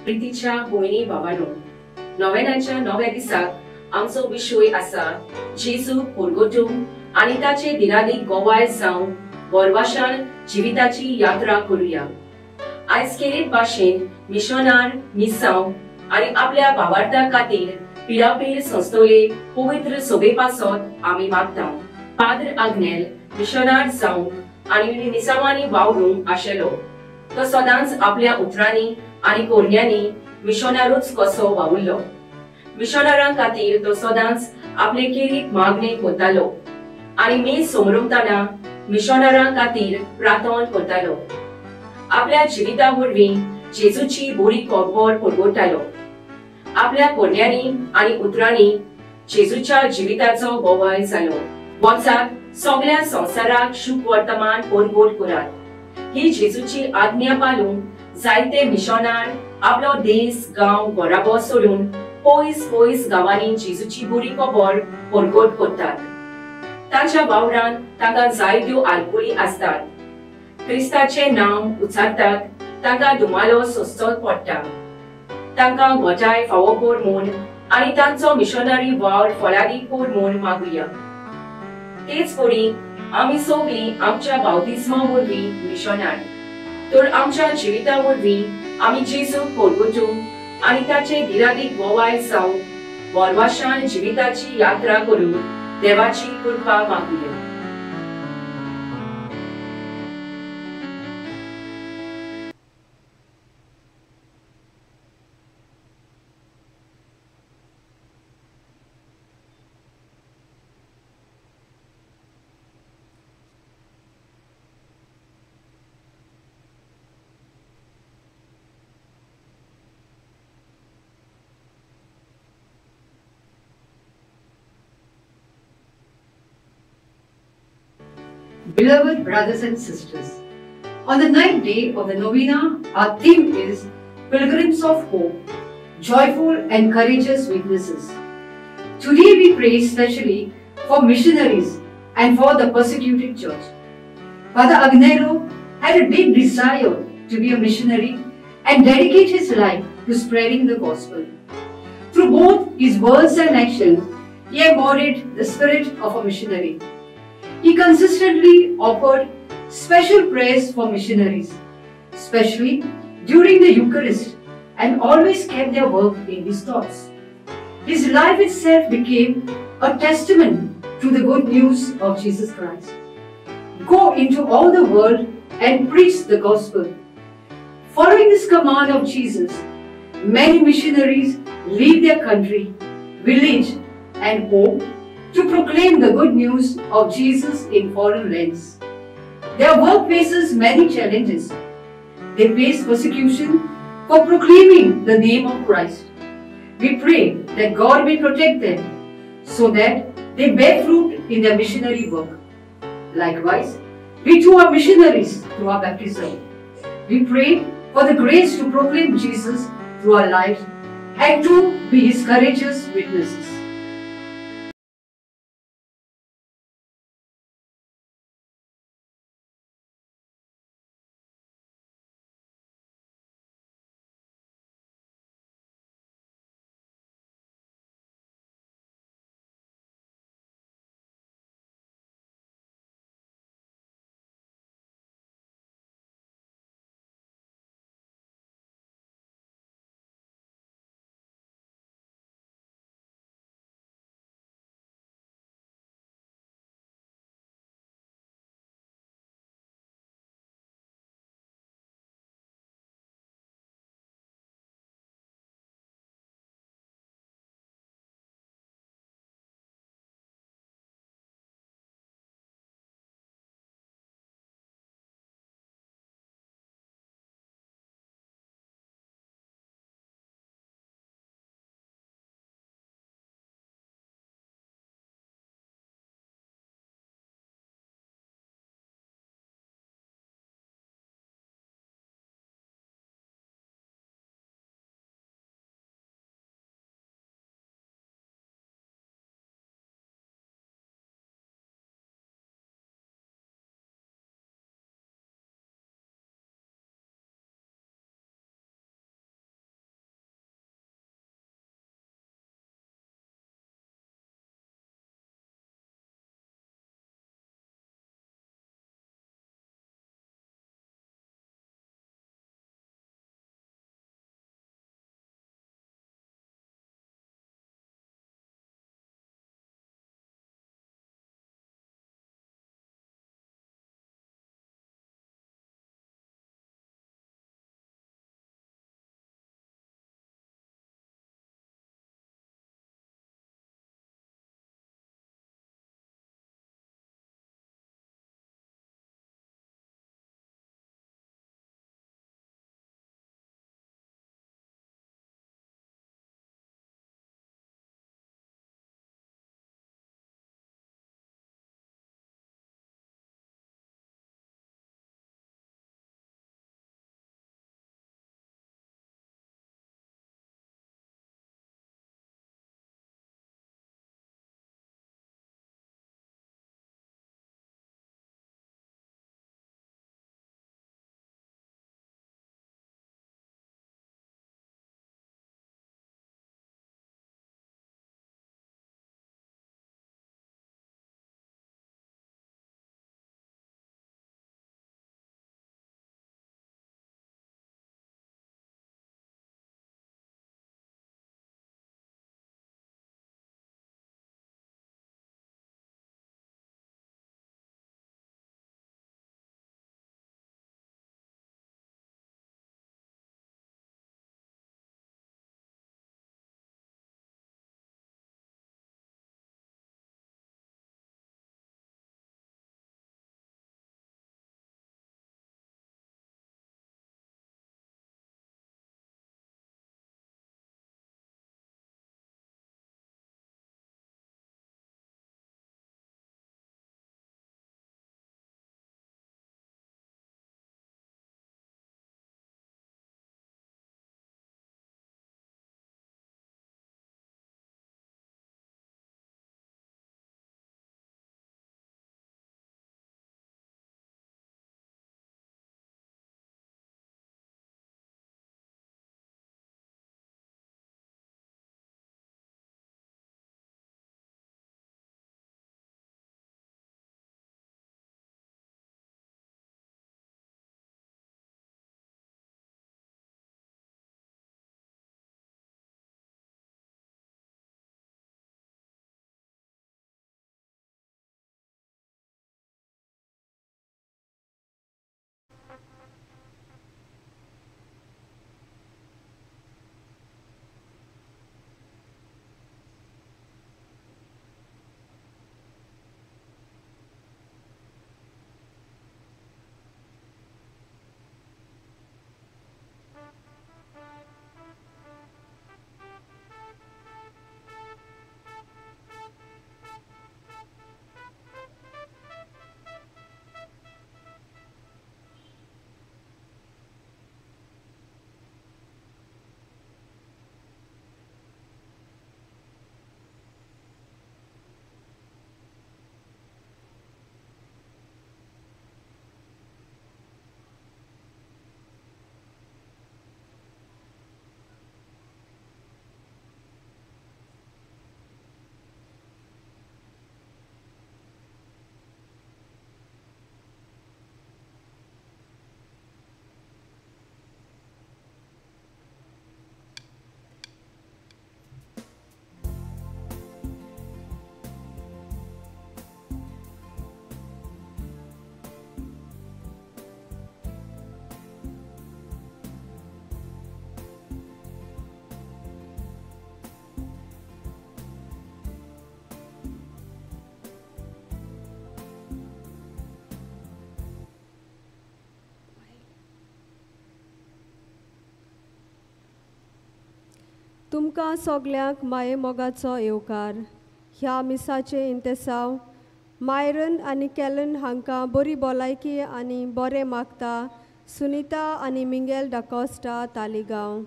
प्रीतीच्या भयणी भावांनो, नोवेनाच्या 9व्या दिसाक आमचो विषय आसा जेजू परगटूंक आनी ताचे दिनादीक गोवाळ जावन वरवाशान जिविताची यात्रा करूया। आयज केरीत भाशेन मिशनार मिसांव आनी आपल्या भावार्था खातीर पिडापीड संस्थोले पवित्र सभे पासत आमी मागता। पाद्र आग्नेल मिशनार जावंक आनी मिसावांनी वावरूंक आशेलो। तो सदांच आपल्या उतरांनी आनी कोरण्यांनी मिशनारूच कसो वावुरलो। मिशनारां खातीर तो सदांच आपले केरीक मागणे करतालो आनी मी सोमरमताना मिशनारां खातीर प्रार्थना करतालो। आपल्या जिविता वरवीं जेजूची बरी खबर परगटतालो। आपल्या कोरण्यांनी आनी उतरांनी जेजूच्या जिविताचो गोवाळ जालो। वचात सगळ्या संवसाराक शुभ वर्तमान परगट करात। ही जेजूची आज्ञा पाळून जायते मिशनार आपलो देश गांव घराबो सोडून पयस पयस गांवांनी जेजूची बरी खबर परगट करतात। ताच्या वावरान तांकां जायत्यो आडखळी आसतात। क्रिस्ताचे नांव उच्चारतात तांकां दुमालो सोंसचो पडटा। तांकां घोटाय फावो कर म्हूण आनी तांचो मिशनरी वावर फळादीक कर म्हूण मागुया। तेच पडी आमी सगळीं आमच्या बावतिस्मा वरवीं मिशनार, तर आमच्या जिविता वरवीं आमी जेजूक परगटूंक आनी ताचे दिनादीक गोवाळ जावंक वरवाशान जिविताची यात्रा करूंक देवाची कृपा मागुया। Beloved brothers and sisters, on the ninth day of the novena, our theme is Pilgrims of Hope, Joyful and Courageous Witnesses. Today we pray especially for missionaries and for the persecuted church. Father Agnello had a deep desire to be a missionary and dedicate his life to spreading the gospel. Through both his words and actions, he embodied the spirit of a missionary. He consistently offered special prayers for missionaries, especially during the Eucharist, and always kept their work in his thoughts. His life itself became a testament to the good news of Jesus Christ. Go into all the world and preach the gospel. Following this command of Jesus, many missionaries leave their country, village, and home to proclaim the good news of Jesus in foreign lands. Their work faces many challenges. They face persecution for proclaiming the name of Christ. We pray that God may protect them so that they bear fruit in their missionary work. Likewise, we too are missionaries through our baptism. We pray for the grace to proclaim Jesus through our lives and to be His courageous witnesses. तुमकां सगल्यांक माये मोगाचो येवकार. ह्या मिसाचे इंतेसांव Myron आनी कॅलन हांकां बरी भलायकी आनी बरें मागता. सुनीता आनी मिंगेल डाकोस्टा तालिगांव.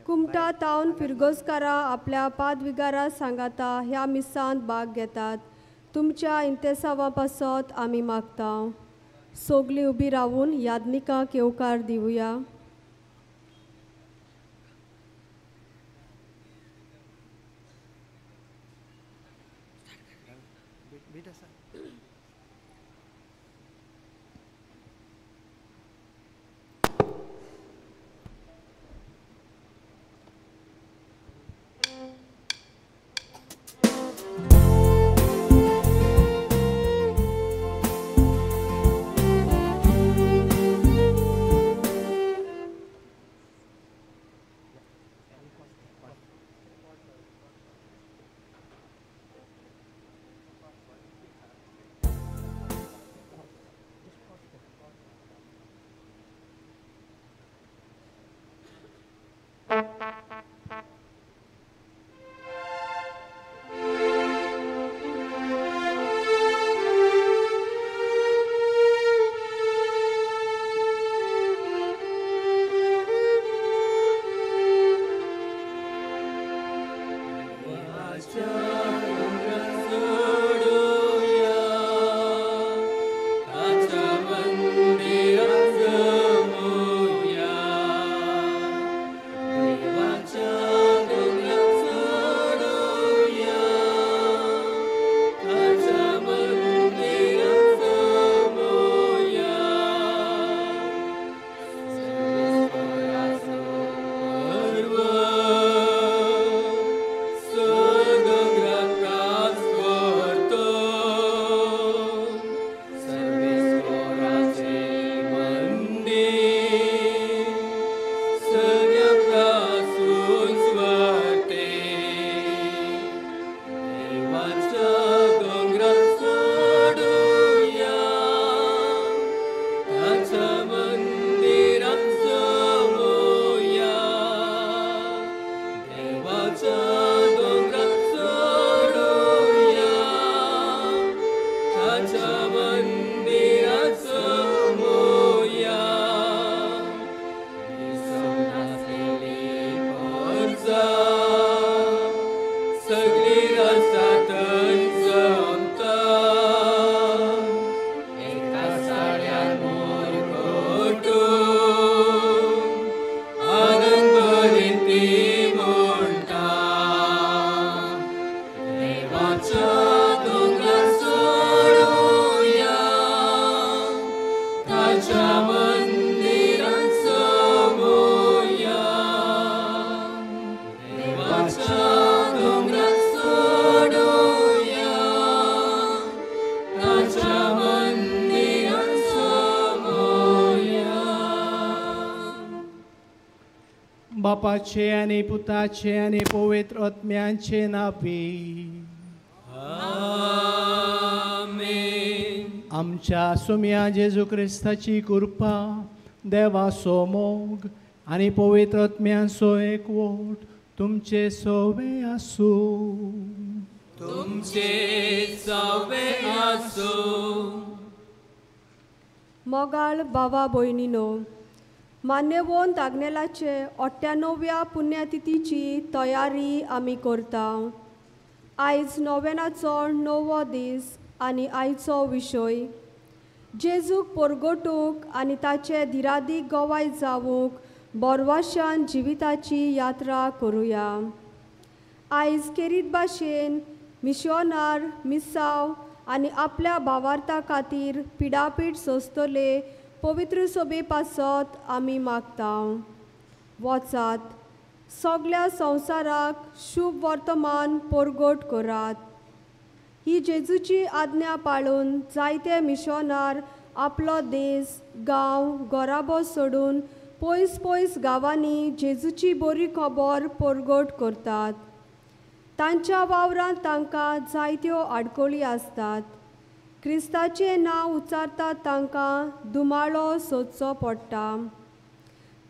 कुमटा टावन फिरगोसकारां आपल्या पादविगारा सांगाता ह्या मिसांत भाग घेतात. तुमच्या इंतेसांवा पासत आमी मागता. सोगलीं उबी रावून यादनिकांक येवकार दिवया. बापाचे आनी पुताचे आनी पवित्र आत्म्यांचे नावी. आमेन. आमच्या सुम्या जेजू क्रिस्ताची कृपा, देवाचो मोग आनी पवित्र आत्म्यांचो एकवट तुमचे सोबे आसूं. तुमचे सवे आसूं. मोगाळ भावा भयणीनो, मान्यवोन दागनेलाचे 98व्या पुण्यतिथीची तयारी आमी करता. आयज नोवेनाचो 9वो दीस आनी आयचो विशय जेजूक परगटूंक आनी ताचे धिरादीक गोवाय जावूंक बोरवाशान जिविताची यात्रा करुया. आयज केरीत भाशेन मिशोनार मिसांव आनी आपल्या भावार्था खातीर पिडापीठ सोंसतले पवित्र सोबे पासत आमी मागता. वचात, सगळ्या संवसाराक शुभ वर्तमान परगट करात. ही जेजूची आज्ञा पाळून जायते मिशोनार आपलो देश, गांव, घोराबो सोडून पयस पयस गांवांनी जेजूची बरी खबर परगट करतात. तांच्या वावरांत तांकां जायत्यो आडकोळी आसतात. क्रिस्ताचें नांव उच्चारतात तांकां दुमाळो सोदचो पडटा.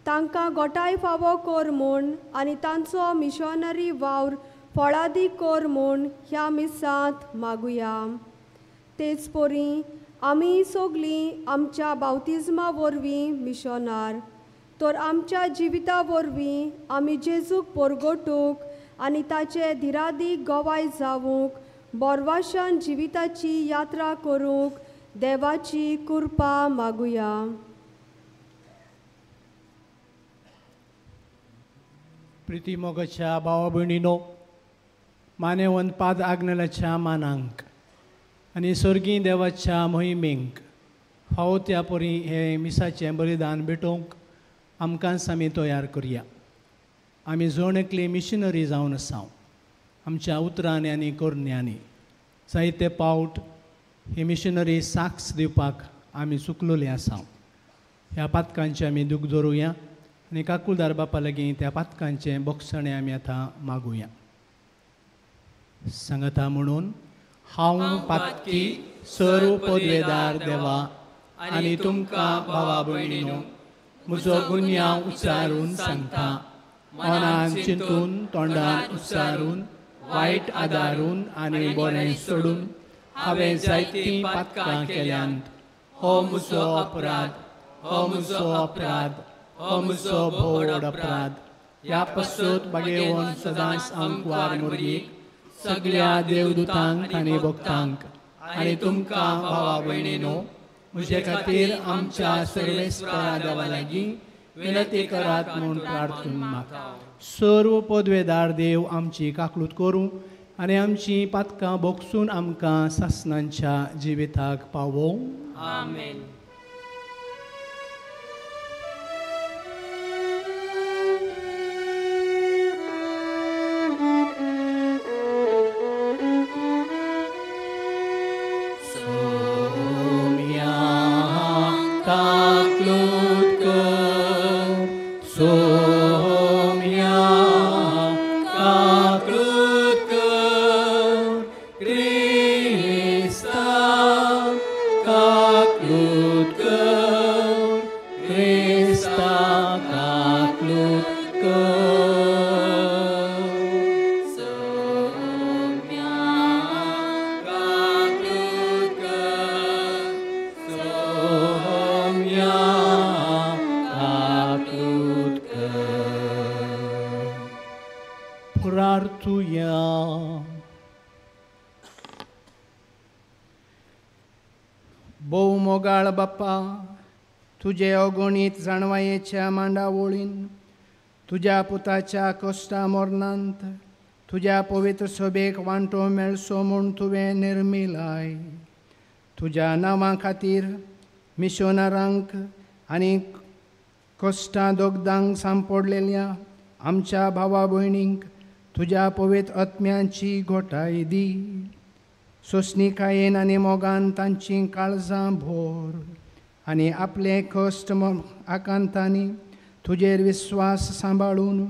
तांकां गोटाय फावो कर म्हूण आनी तांचो मिशनरी वावर फळादीक कर म्हूण ह्या मिसांत मागुया. तेच परी आमी सगलीं आमच्या बावतिजमा वरवीं मिशनार, तर आमच्या जिविता वरवीं आमी जेजूक परगटूंक आनी ताचे धिरादीक गोवाय जावूंक बोरवाशान जिविताची यात्रा करूंक देवाची कृपा मागुया. प्रिती मोगाच्या भावा भयणीनो, मानेवन पाद आग्नेलाच्या मानांक आनी सर्गी देवाच्या मोहिमेक फावो त्या परी हे मिसाचें बलिदान भेटोवंक आमकां आमी तयार करया. आमी जण एकली मिशनरी जावन आसात. आमच्या उतरांनी आनी करण्यांनी जायते पावट ही मिशनरी साक्ष दिवपाक आमी चुकलोले आसा. ह्या पातकांचे आमी दूख धरुया आनी काकुळदार बापा लागीं त्या पातकांचें बक्षणें आमी आतां मागुया. सांगता म्हणून हांव पातकी सर्व पदवेदार देवा आनी तुमकां भावा भयणीनो म्हजो गुन्यांव उच्चारून सांगता. मनान चिंतून तोंडान उच्चारून वायट आदारून आनी बरें सोडून हांवें जायतीं पातकां केल्यांत. हो म्हजो अपराध, हो म्हजो अपराध, हो म्हजो व्हड अपराध. ह्या पसत बागेवन सदांच अंकवार मुर्गीक सगळ्या देवदूतांक आनी भक्तांक आनी तुमकां भावा भयणीनो म्हजे खातीर आमच्या सर्वेस्परा देवा लागीं विनंती करात म्हूण प्रार्थून मागता. सर्व पदवेदार देव आमची काकलूत करूं आनी आमची पातकां बोगसून आमकां सासणांच्या जिविताक पावों. आमेन. भोव मोगाळ बाप्पा, तुजे अगणीत जाणवायेच्या मांडावळीन तुज्या पुताच्या कश्टा मरणांत तुज्या पवित्र सभेक वांटो मेळचो म्हूण तुवें निर्मिलाय. तुज्या नांवा खातीर मिशनरांक आनी कश्टां दोगदांक सांपडलेल्या आमच्या भावा भयणींक तुज्या पवित्र आत्म्याची घोटाय दी. सोंसणिकायेन आनी मोगान तांची काळजां भोर आनी आपले कश्ट आकांतांनी तुजेर विस्वास सांबाळून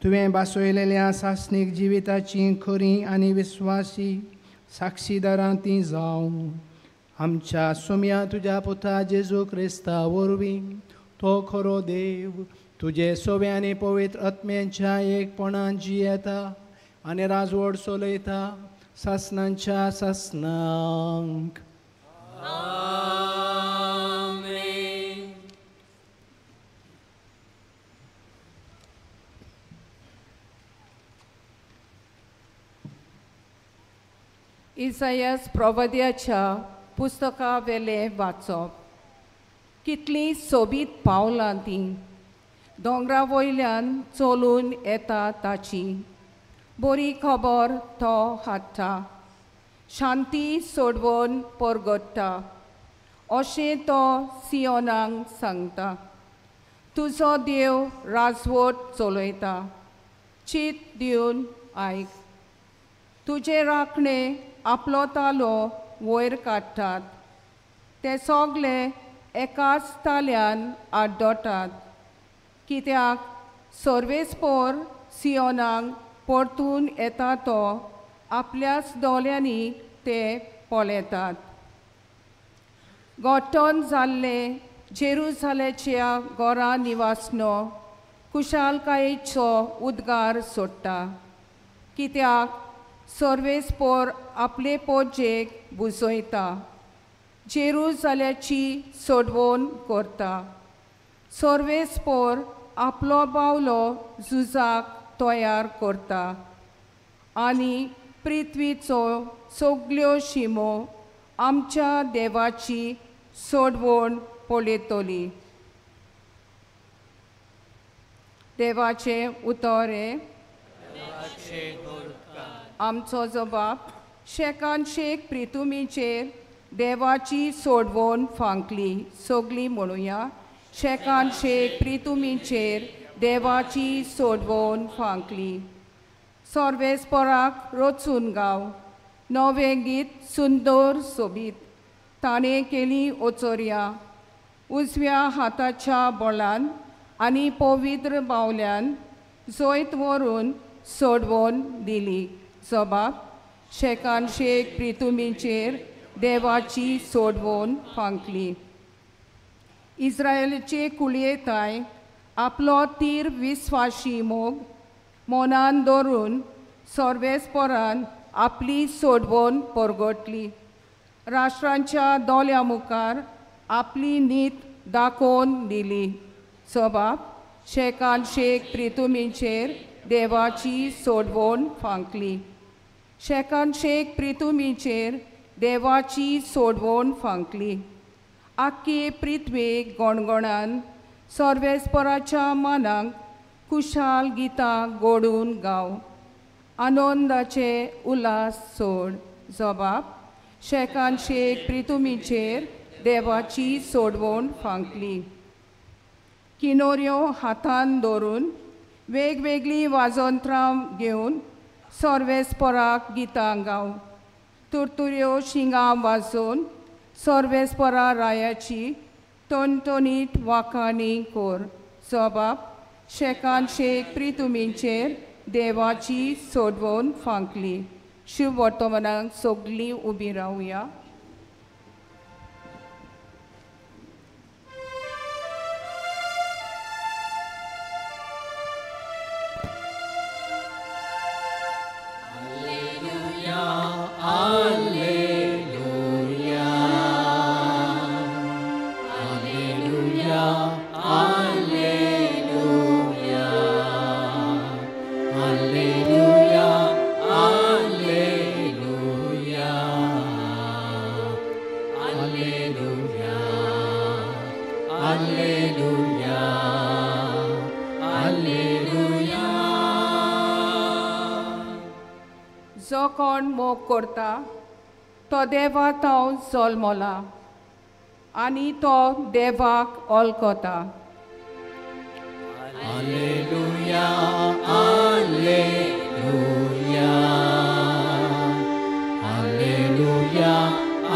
तुवें बासयलेल्या सासणीक जिविताची खरी आनी विस्वासी साक्षीदारां तीं जावं. आमच्या सुम्या तुज्या पुता जेजू क्रिस्ता वरवीं तो खरो देव तुजे सोबे आनी पवित्र आत्म्याच्या एकपणान जियेता आनी राजवड चलयता सासणांच्या सासणांक. आमेन. इसायास प्रवाद्याच्या पुस्तका वेले वाचप. कितलीं सोबीत पावलां तीं दोंगरा वयल्यान चलून येता ताची. बरी खबर तो हाडटा, शांती सोडवून परगट्टा अशें तो सियोनाक सांगता. तुजो देव राजवट चलयता, चीत दिवन आयक. तुजे राखणे आपलो तालो वयर काडटात, ते सगळे एकाच ताल्यान आड्डोतात. कित्याक सर्वेस्पोर सियोनाक परतून येता तो आपल्याच दोळ्यांनी ते पळयतात. गोठण जाल्ले जेरुसालेच्या घरा निवासनो कुशालकायेचो उद्गार सोडटा, कित्याक सर्वेस्पोर आपले पोजेक बुजयता, जेरुसालेची सोडवण करता. सर्वेस्पोर आपलो बावलो झुजाक तयार करता आनी पृथ्वीचो सगल्यो शिमो आमच्या देवाची सोडवण पळयतली. देवाचे उतोरे. आमचो जबाब शेकान शेक प्रितुमीचेर देवाची सोडवण फांकली. सगळीं म्हणुया, शेकान शेक प्रितुमीचेर देवाची सोडवण फांकली. सर्वेस्पराक रचून गाव. नवें गीत सुंदर सोबीत. ताणें केली ओचोऱ्या उजव्या हाताच्या बोळान आनी पवित्र बावल्यान जैत व्हरून सोडवण दिली. जबाब शेकान शेक प्रितुमीचेर देवाची सोडवण फांकली. इस्रायेलचे कुळयेताय आपलो तीर विस्वाशी मोग मोनान दवरून सर्वेस्परान आपली सोडवण परगटली. राष्ट्रांच्या दोल्या मुखार आपली नीत दाखोवन दिली. जबाब शेकान शेक प्रितुमीचेर देवाची सोडवण फांकली. शेकान शेक प्रितुमीचेर देवाची सोडवण फांकली. आख्खे पृथ्वेक गणगणान सर्वेस्पराच्या मानाक कुशाल गितां गोडून गाव. आनंदाचे उल्हास सोड. जबाब शेकान शेक प्रितुमीचेर देवाची सोडवण फांकली. किनोऱ्यो हातान दवरून वेगवेगळी वाजोंत्रां घेवन सर्वेस्पराक गितां गाव. तुरतुऱ्यो शिंगां वाजोवन सर्वेस्परा रायाची टणटणीत वाखाणी कोर. जबाब शेकान शेक प्रितुमीचेर देवाची सोडवण फांकली. शुभ वर्तमानाक सगळीं उबीं रावया. जो कोण मोग करता तो देवाक हांव जल्मला आनी तो देवाक वळखता. Alleluia, Alleluia, Alleluia,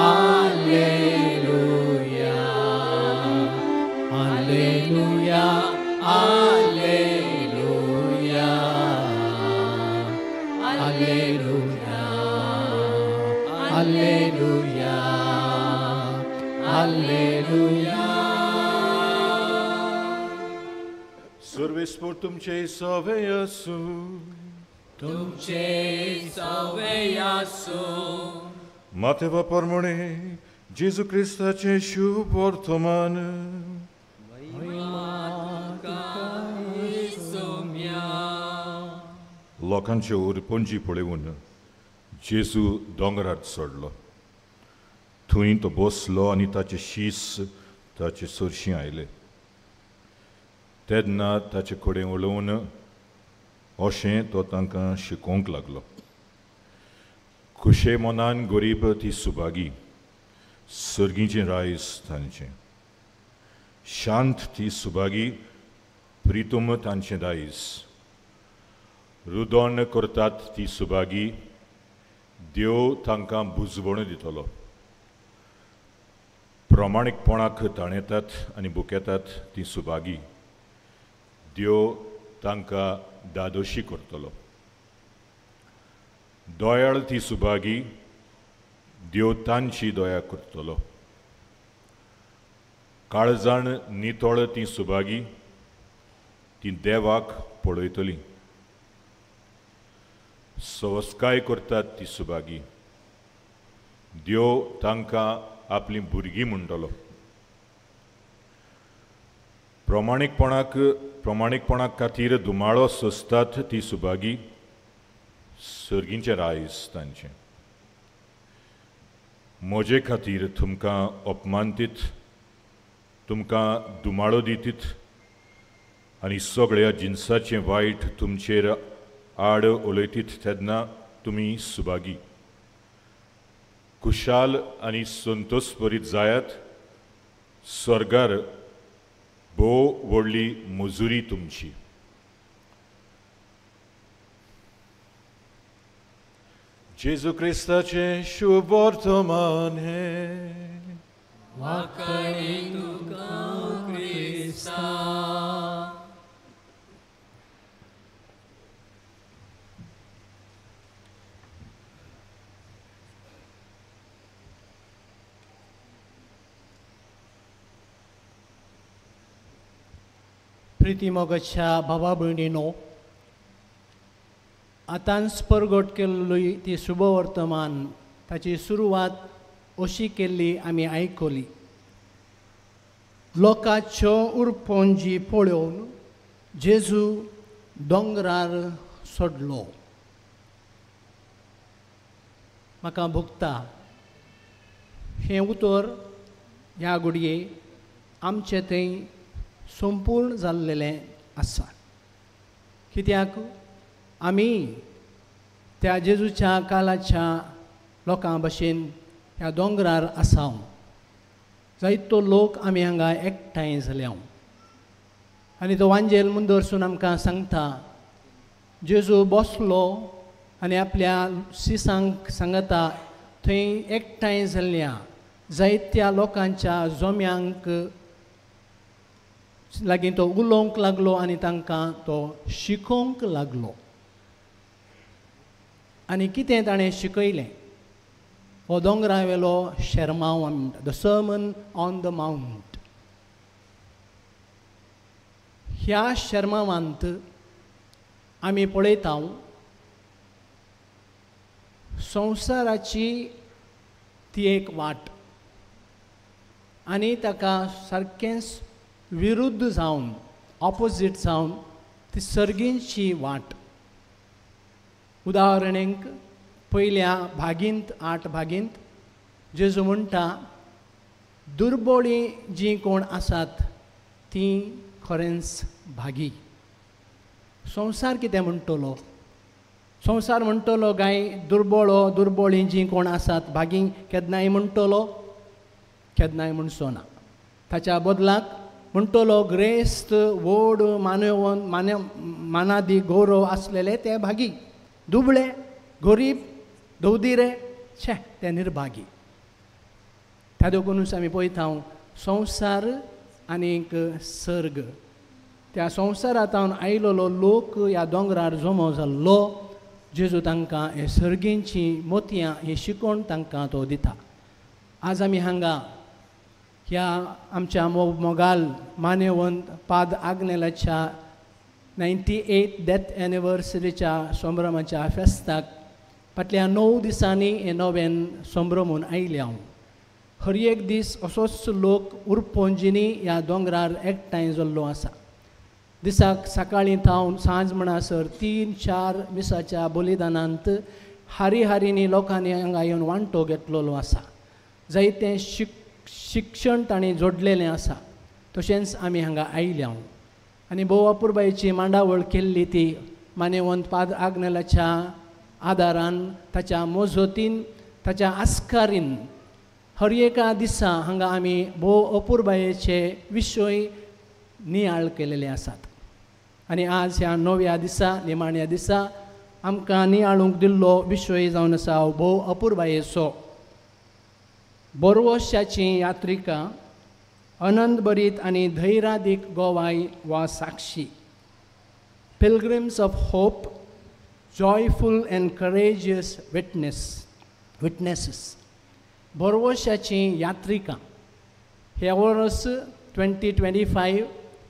Alleluia, Alleluia, Alleluia, Alleluia, Alleluia, Alleluia. सर्वेस्पोर तुमचे सवे आसूं. तुमचे सवे आसूं. मातेवा परमणे जेजू क्रिस्ताचे शुभ वर्तमान. लोकांचे उरपणजी पळयून जेजू दोंगरार चडलो. थंय तो बसलो आनी ताचे शीस ताचे चरशीं आयले. तेन्ना ताचे कडेन उलोवन अशें तो तांकां शिकोवंक लागलो. खुशे मनान गरीब ती सुभागी, सर्गीचें रायस तांचें. शांत ती सुभागी, प्रितूम तांचें दायज. रुदोन करतात ती सुभागी, देव तांकां बुजवण दितलो. प्रामाणीकपणाक ताणेतात आनी बुकेतात ती सुभागी, देव तांकां दादोशी करतलो. दोयाळ ती सुभागी, देव तांची दया करतलो. काळजाण नितळ ती सुभागी ती देवाक पळयतली. सवस्काय करतात ती सुभागी देव तांकां आपली भुरगीं म्हणटलो. प्रमाणीकपणाक खातीर दुमाळो सोंसतात ती सुभागी सर्गींचे रायज तांचें. म्हजे खातीर तुमकां अपमानतीत, तुमकां दुमाळो दितीत आनी सगळ्या जिन्साचें वायट तुमचेर आड उलयतीत तेन्ना तुमी सुभागी. खुशाल आनी संतोशभरीत जायात. स्वर्गार भोव व्हडली मजुरी तुमची. जेजू क्रिस्ताचें शुभ वर्तमान हें. वाकडी तुका क्रिस्ता. प्रिती मोगाच्या भावा भयणीनो, आतांच परगट केल्ली ती शुभ वर्तमान ताची सुरवात अशी केल्ली आमी आयकली. लोकांच्यो उरपोंजी पळोवन जेजू दोंगरार सोडलो. म्हाका भोगता हें उतर ह्या घडये आमचें थंय संपूर्ण जाल्लेलें आसा. कित्याक आमी त्या जेजूच्या काळाच्या लोकां भशेन ह्या दोंगरार आसाव. जायतो लोक आमी हांगा एकठांय जाल्या आनी तो वांजेल मुंदरसून आमकां सांगता जेजू बसलो आनी आपल्या शिसांक सांगता थंय एकठांय जाल्ल्या जायत्या लोकांच्या जोम्यांक लागीं तो उलोवंक लागलो आनी तांकां तो शिकोवंक लागलो. आनी कितें ताणें शिकयलें हो दोंगरा वेलो शर्माव आमी म्हणटा, the sermon on the mount. ह्या शर्मावांत आमी पळयता संवसाराची ती एक वाट आनी ताका सारकेंच विरुद्ध जावन ऑपोजीट जावन ती सर्गींची वाट. उदाहरणेक पयल्या भागींत 8 भागींत जेजू म्हणटा दुर्बळी जी कोण आसात ती खरेंच भागी. संवसार कितें म्हणटलो? संवसार म्हणटलो गाय दुर्बळी जी कोण आसात भागी केन्नाय म्हणटलो? केन्नाय म्हणचो ना. ताच्या बदलाक म्हणटलो ग्रेस्त व्हड मानादी गौरव आसलेले ते भागी. दुबळे गरीब दवदिरे छे ते निर्भागी. त्या देखूनच आमी पळयता संवसार आनीक सर्ग. त्या संवसारांत आयिल्लो लोक ह्या दोंगरार जमो जाल्लो. जेजू तांकां हे सर्गींची मोतयां ही शिकोवन तांकां तो दिता. आज आमी हांगा ह्या आमच्या मोगाल मानेवंत पाद आग्नेलाच्या 98th डेथ एनिवर्सरीच्या संभ्रमाच्या फेस्ताक फाटल्या 9 दिसांनी हे नवें संभ्रमून आयल्या. हर एक दीस असोच लोक उरपोंजीनी ह्या दोंगरार एकठांय जाल्लो आसा. दिसाक सकाळीं थावन सांज म्हणसर 3-4 मिसाच्या बलिदानांत हारी लोकांनी हांगा येवन वांटो घेतलेलो आसा. जायतें शिक्षण ताणें जोडलेलें आसा. तशेंच आमी हांगा आयल्या आनी भोव अपुरबायेची मांडावळ केल्ली ती मानेवंत पाद आग्नेलाच्या आदारान ताच्या मोजतीन ताच्या आस्कारीन हर एका दिसा हांगा आमी भोव अपुरबायेचे विशय नियाळ केलेले आसात. आनी आज ह्या नव्या दिसा निमाण्या दिसा आमकां नियाळूंक दिल्लो विशय जावन आसा भोव अपुरबायेचो. बोरवोशाची यात्रिका आनंदभरीत आनी धैर्यादीक गोवाय वा साक्षी. Pilgrims of hope, joyful and courageous witnesses. बोरवोशाची यात्रिका हे वर्स 2025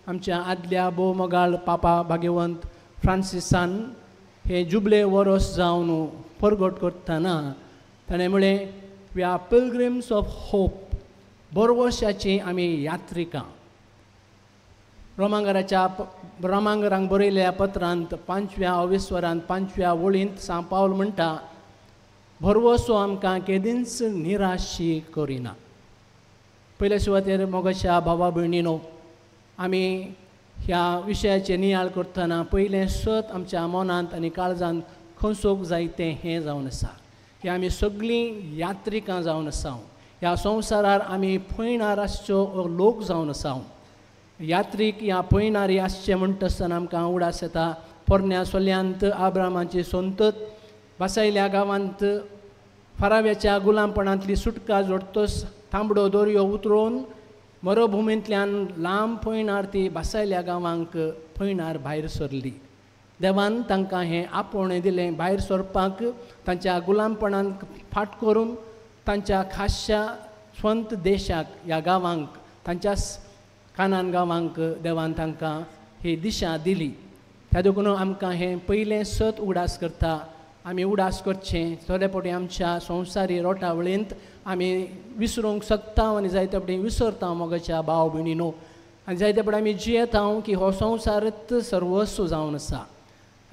आमच्या आदल्या बोमगाळ पापा भाग्यवंत फ्रांसिसान हे जुबले वर्स जावन परगट करतना ताणें म्हळें we are pilgrims of hope. बरवर्साची आमी यात्रिकां. रोमांगरांक बरयल्ल्या पत्रांत 5व्या अविस्वरांत 5व्या वळींत सांत पावल म्हणटा भरवसो आमकां केदींच निराशी करिना. पयल्या सुवातेर मोगाच्या भावा भयणीनो, आमी ह्या विशयाचे नियाळ करतना पयलें सत आमच्या मनांत आनी काळजांत खंसूंक जायतें हें जावन आसा. हे आमी सगळीं यात्रिकां जावन आसा. ह्या संवसारार आमी फयणार आसच्यो लोक जावन आसा. यात्रीक ह्या पयणारी आसचें म्हणटा आसतना आमकां उडास येता. पोरण्या सोल्यांत आब्रामाची संतत बासायल्या गांवांत फाराव्याच्या गुलामपणांतली सुटका जोडतोस तांबडो दर्यो उतरोवन मरुभुमींतल्यान लांब फयणार ती बासायल्या गांवांक फयणार भायर सरली. देवान तांकां हें आपोवणें दिलें भायर सरपाक, तांच्या गुलामपणान फाट करून तांच्या खाशा स्वंत देशाक ह्या गांवांक तांच्या कानान गांवांक देवान तांकां ही दिशा दिली. त्या देखून आमकां हें पयलें सत उगडास करता. आमी उडास करचें थोडे फावटी आमच्या संवसारी रोटावळींत आमी विसरूंक शकता आनी जायते फावटी विसरता मोगाच्या भाव भयणीनो. आनी जायते फावटी आमी जियेता की हो संवसारच सर्वस्व जावन आसा.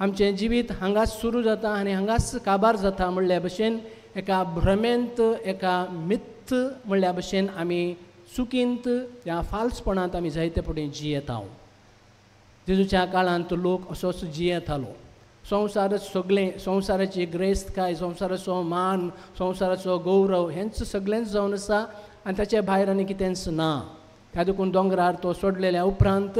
आमचें जिवीत हांगाच सुरू जाता आनी हांगाच काबार जाता म्हणल्या भशेन एका भ्रमेंत एका मिथ म्हणल्या भशेन आमी चुकींत ह्या फाल्सपणांत आमी जायते फावटी जियेता. जेजूच्या काळांत लोक असोच जियेतालो. संवसारच सगळें, संवसाराची ग्रेस्तकाय, संवसाराचो मान, संवसाराचो गौरव हेंच सगळेंच जावन आसा आनी ताचे भायर आनी कितेंच ना. त्या देखून दोंगरार तो सोडलेल्या उपरांत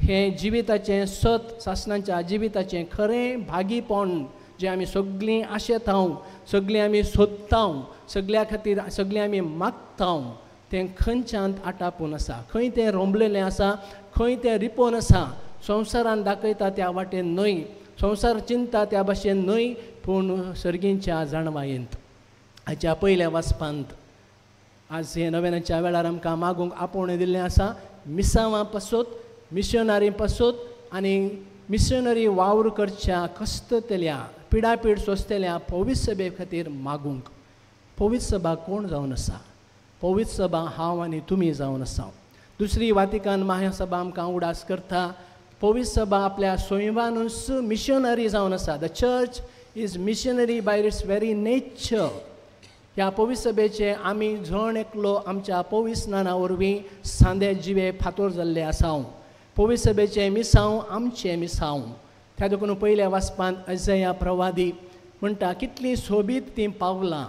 हें जिविताचें सत, सासणाच्या जिविताचें खरें भागीपण जें आमी सगळीं आशेता, सगळीं आमी सोदता, सगळ्या खातीर सगळीं आमी मागता, तें खंयच्यान आटापून आसा. खंय तें रोंबलेलें आसा, खंय तें रिपोवन आसा. संवसारान दाखयता त्या वाटेन न्हय, संवसार चिंता त्या भाशेन न्हय, पूण सर्गींच्या जाणवायेंत. हाच्या पयल्या वाचपांत आज हे नव्यानाच्या वेळार आमकां मागूंक आपोवणें दिल्लें आसा. मिसांवां पासत, मिशनरी पासत आनी मिशनरी वावर करच्या कस्ततेल्या पिडापीड सोंसतेल्या पवित्र सभे खातीर मागूंक. पवित्र सभा कोण जावन आसा? पवित्र सभा हांव आनी तुमी जावन आसा. दुसरी वातिकान महासभा आमकां उडास करता. पवित्र सभा आपल्या सोयवानूच मिशनरी जावन आसा. The church is missionary bye it's very nature. ह्या पवित्र सभेचे आमी जण एकलो आमच्या पवित्र स्नाना वरवीं सांदे जिवे फातोर जाल्ले आसा. पवित्र सभेचे मिसांव आमचे मिसांव. त्या देखून पयल्या वाचपांत अयसाया प्रवादी म्हणटा कितलीं सोबीत तीं पावलां,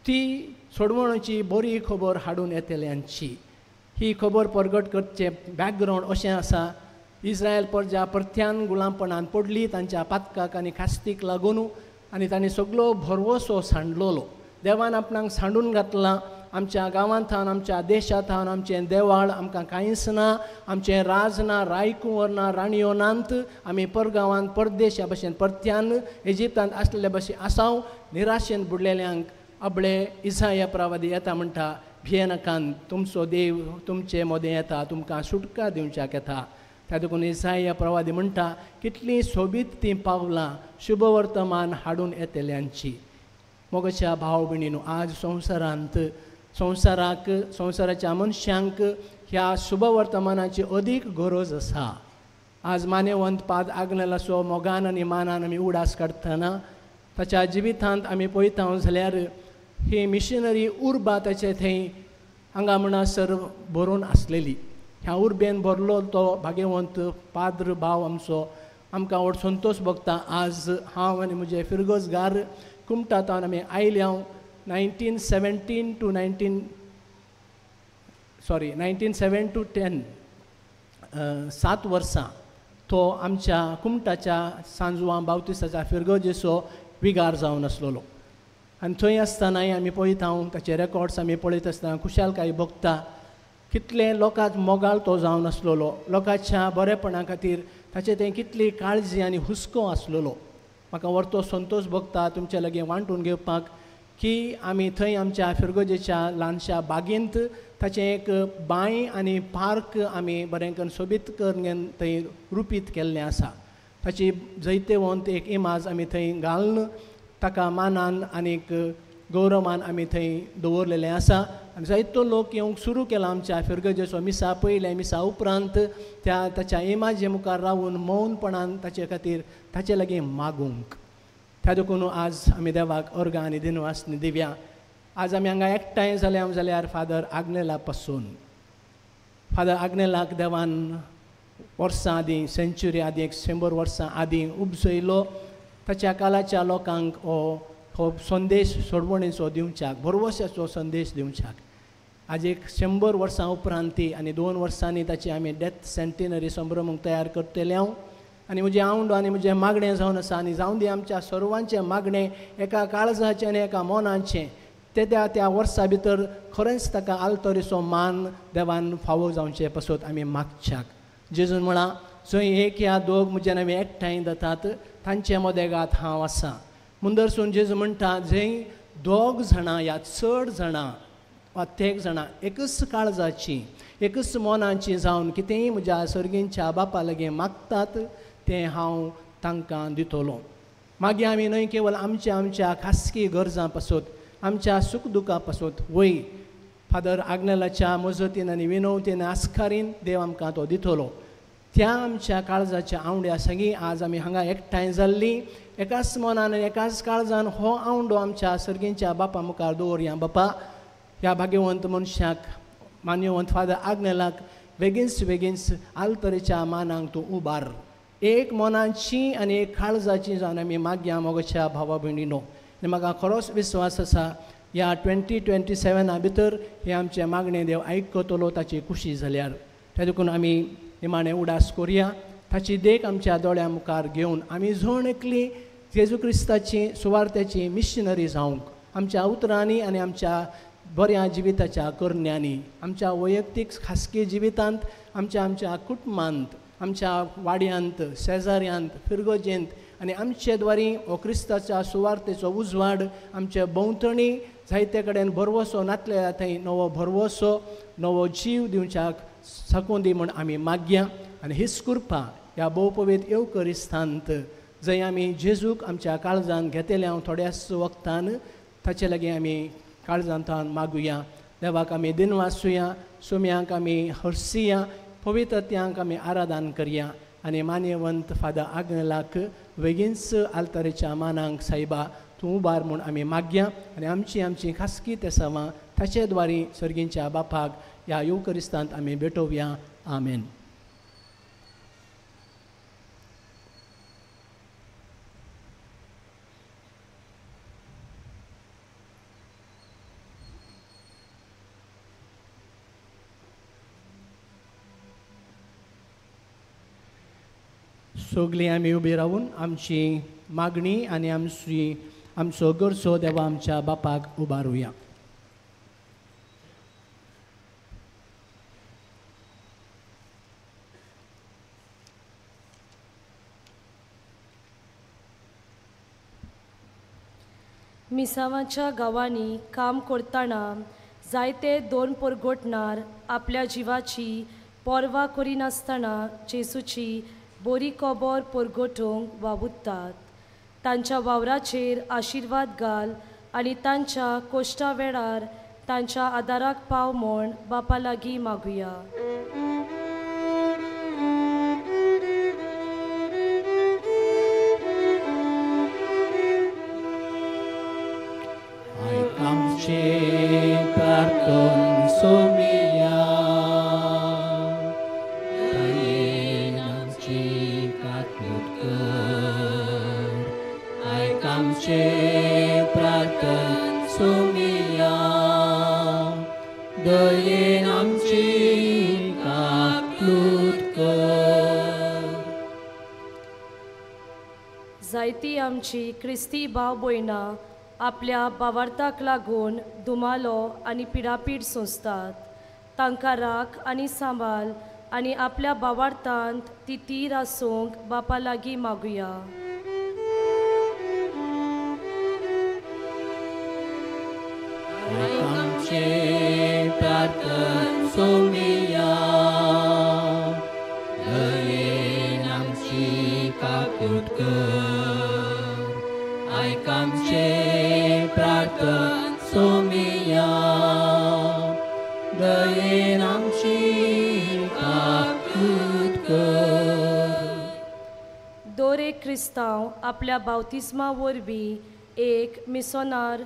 ती सोडवणुची बरी खबर हाडून येतल्यांची. ही खबर परगट करचें बॅकग्रावंड अशें आसा. इस्रायल प्रजा परत्यान गुलामपणान पडली तांच्या पातकाक आनी खास्तीक लागून आनी तांणी सगळो भरवसो सांडलोलो. देवान आपणाक सांडून घातलां. आमच्या गांवांत आमच्या देशांत आमचें देवाळ आमकां कांयच ना, आमचें राज ना, रायकुंवर ना, राणयो नात. आमी परगांवांत परदेश ह्या भशेन परत्यान इजिप्तांत आसलेल्या भशेन आसांव. निराशेन बुडलेल्यांक अबळे इसाया प्रवादी येता म्हणटा भियेनाकांत, तुमचो देव तुमचे मोदें येता, तुमकां सुटका दिवच्याक येता. त्या देखून इसाया प्रवादी म्हणटा कितलीं सोबीत तीं पावलां शुभ वर्तमान हाडून येतल्यांची. मोगाच्या भाव भयणीनो, आज संवसारांत संवसाराक, संवसाराच्या मनशांक ह्या शुभ वर्तमानाची अदीक गरज आसा. आज मानेवंत पाद आग्नेलाचो मोगान आनी मानान आमी उडास काडटना ताच्या जिवितांत आमी पळयता जाल्यार ही मिशनरी उर्बा ताचे थंय हांगा म्हणसर भरून आसलेली. ह्या उर्बेन भरलो तो भाग्यवंत पाद्र भाव आमचो आमकां व्हड संतोश भोगता. आज हांव आनी म्हजे फिरगोजगार कुमटांतावन आमी आयल्या 1917 to 1907 to 10 7 वर्सां तो आमच्या कुमटाच्या सांजवां बावतिसाच्या फिरगोजेचो विगार जावन आसलेलो. आनी थंय आसतनाय आमी पळयता ताचे रेकॉर्ड्स आमी पळयत आसतना खुशालकाय भोगता कितले लोकांक मोगाळ तो जावन आसलेलो. लोकांच्या बरेपणा खातीर ताचे थंय कितली काळजी आनी हुस्को आसलेलो. म्हाका व्हडतो संतोश भोगता तुमचे लागीं वांटून घेवपाक की आमी थंय आमच्या फिरगोजेच्या ल्हानशा बागेंत ताचें एक बांय आनी पार्क आमी बरें करून सोबीत करून थंय रुपीत केल्लें आसा. ताची जैते वंत एक इमाज आमी थंय घालून ताका मानान आनीक गौरवान आमी थंय दवरलेलें आसा. आनी जायतो लोक येवंक सुरू केला आमच्या फिरगजेचो मिसा पयले मिसा उपरांत ताच्या इमाजे मुखार रावून मौनपणान ताचे खातीर ताचे लागीं मागूंक. त्या देखून आज आमी देवाक अर्घ आनी दिनवासनी दिवया. आज आमी हांगा एकठांय जाल्यार फादर आग्नेला पासून फादर आग्नेलाक देवान वर्सां आदीं सेंच्युरी आदीं 100 वर्सां आदीं उपजयलो ताच्या काळाच्या लोकांक हो संदेश सोडवणेचो दिवच्याक भरवशाचो संदेश दिवच्याक. आज एक 100 वर्सां उपरांती आनी 2 वर्सांनी ताची आमी डेथ सेंटिनरी संभ्रमूंक तयार करतले हांव. आनी म्हजें आवंड आनी म्हजें मागणें जावन आसा आनी जावं दी आमच्या सर्वांचें मागणें एका काळजाचें आनी एका मोनाचें त्या वर्सा भितर खरेंच ताका आल्तोरीचो मान देवान फावो जावचें पासून आमी मागच्याक. जेजून म्हणा जंय एक या दोग म्हजे नवे एकठांय जातात तांचे मोदेगात हांव आसा. मुंदरसून जेजू म्हणटा जंय 2 जाणां या चड जाणां वा 3 जाणां एकच काळजाची एकच मोनाची जावन कितेंय म्हज्या सर्गींच्या बापा लागीं मागतात तें हांव तांकां दितलो. मागीर आमी न्हय केवळ आमच्या खासगी गरजां पासून आमच्या सुखदुखा पासून वय फादर आग्नेलाच्या मजतीन आनी विनवतेन आस्कारीन देव आमकां तो दितलो. त्या आमच्या काळजाच्या आवंड्या सगळीं आज आमी हांगा एकठांय जाल्लीं एकाच मनान आनी एकाच काळजान हो आवंडो आमच्या सर्गींच्या बापा मुखार दवरया. बापा ह्या भाग्यवंत मनशाक मान्यवंत फादर आग्नेलाक बेगीनच आल्तरेच्या मानांक तूं उबार. एक मोनाची आनी एक काळजाची जावन आमी मागया मोगाच्या भावा भयणीनो. आनी म्हाका खरोच विश्वास आसा ह्या 2027 भितर हे आमचे मागणें देव आयकतलो ताची खुशी जाल्यार. त्या देखून आमी निमाणें उडास करुया. ताची देख आमच्या दोळ्या मुखार घेवन आमी जण एकली जेजू क्रिस्ताची सुवार्थेची मिशनरी जावंक आमच्या उतरांनी आनी आमच्या बऱ्या जिविताच्या करण्यांनी आमच्या वैयक्तीक खासगी जिवितांत आमच्या कुटुंबांत आमच्या वाड्यांत शेजाऱ्यांत फिरगोजेंत आनी आमचे द्वारी हो क्रिस्ताच्या सुवार्थेचो उजवाड आमचे भोंवतणी जायते कडेन भरवसो नातलेल्या थंय नवो भरवसो नवो जीव दिवच्याक सकून दी म्हूण आमी मागया. आनी हीच कृपा ह्या भोवपवीत येवकरिस्तांत जंय आमी जेजूक आमच्या काळजान घेतले हांव थोड्याच वक्तान ताचे लागीं आमी काळजांतान मागुया. देवाक आमी दिनवासुया सुम्यांक आमी हरसिया पवित्रत्यांक आमी आराधन करया. आनी मान्यवंत फादर आग्नेलाक बेगीनच आल्तरेच्या मानांक सायबा तूं उबार म्हूण आमी मागया. आनी आमची खासगी तेसावां ताचे द्वारी सर्गींच्या बापाक ह्या येवकरिस्तांत आमी भेटोवया. आमेन. सगळीं आमी उबी रावून आमची मागणी आनी आमचो गरजो देवा आमच्या बापाक उबारुया. मिसावांच्या गांवांनी काम करतना जायते 2 परगोटणार आपल्या जिवाची पर्वा करिनासतना जेजूची बरी खबर परगोटोवंक वावुरतात. तांच्या वावराचेर आशिर्वाद घाल आनी तांच्या कोश्टा वेळार तांच्या आदाराक पाव म्हूण बापा लागीं मागुया. आमचे प्रार्थना सोमिया दयेन आमची काकूट कर. आयक आमचे प्रार्थना सोमिया दयेन आमची काकूट कर. जायती आमची क्रिस्ती भाव भयणां आपल्या भावार्थाक लागून दुमालो आनी पिडापीड सोंसतात. तांकां राख आनी सांबाळ आनी आपल्या भावार्थांत ती तीर आसूंक बापा लागीं मागुया. कर. आयक आमचे प्रार्थना सोमिया, दयेन आमची काकूट कर. दर एक क्रिस्तांव आपल्या बावतिस्मा वरवीं एक मिसोनार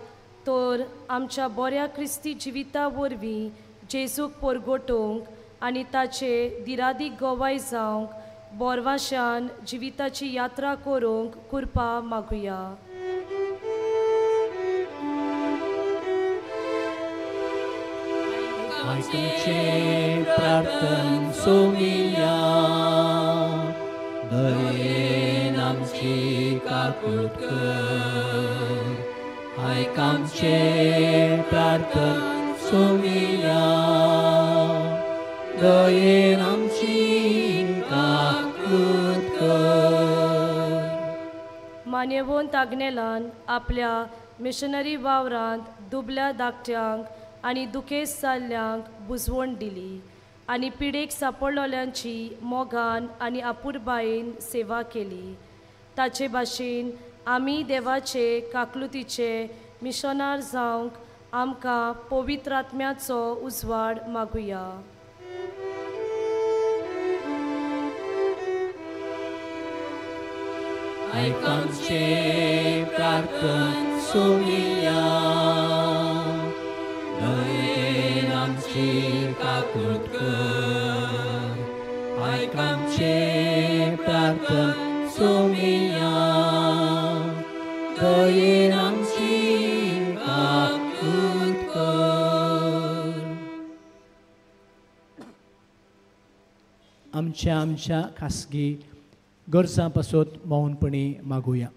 तर आमच्या बऱ्या क्रिस्ती जिविता वरवीं जेजूक परगटोवंक आनी ताचे दिरादीक गोवाय जावंक बोरवाशान जिविताची यात्रा करूंक कृपा मागुया. आयकचे प्रार्थना सोमिया, दयेन आमची काकूट कर. आयक आमचे प्रार्थना सोमिया, दयेन आमची काकूट कर. मान्यवंत आग्नेलान आपल्या मिशनरी वावरांत दुबल्या धाकट्यांक आनी दुखेस्त जाल्ल्यांक बुजवण दिली आनी पिडेक सांपडलोल्यांची मोगान आनी आपुरबायेन सेवा केली. ताचे भाशेन आमी देवाचे काकलुतीचे मिशनार जावंक आमकां पवित्र आत्म्याचो उजवाड मागुया. आयक आमचे प्रार्थना सोमिया, दयेन आमची काकूट कर. आयक आमचे प्रार्थना सोमिया, दयेन आमची काकूट कर. आमच्या खासगी गरजां पासत मौनपणी मागुया.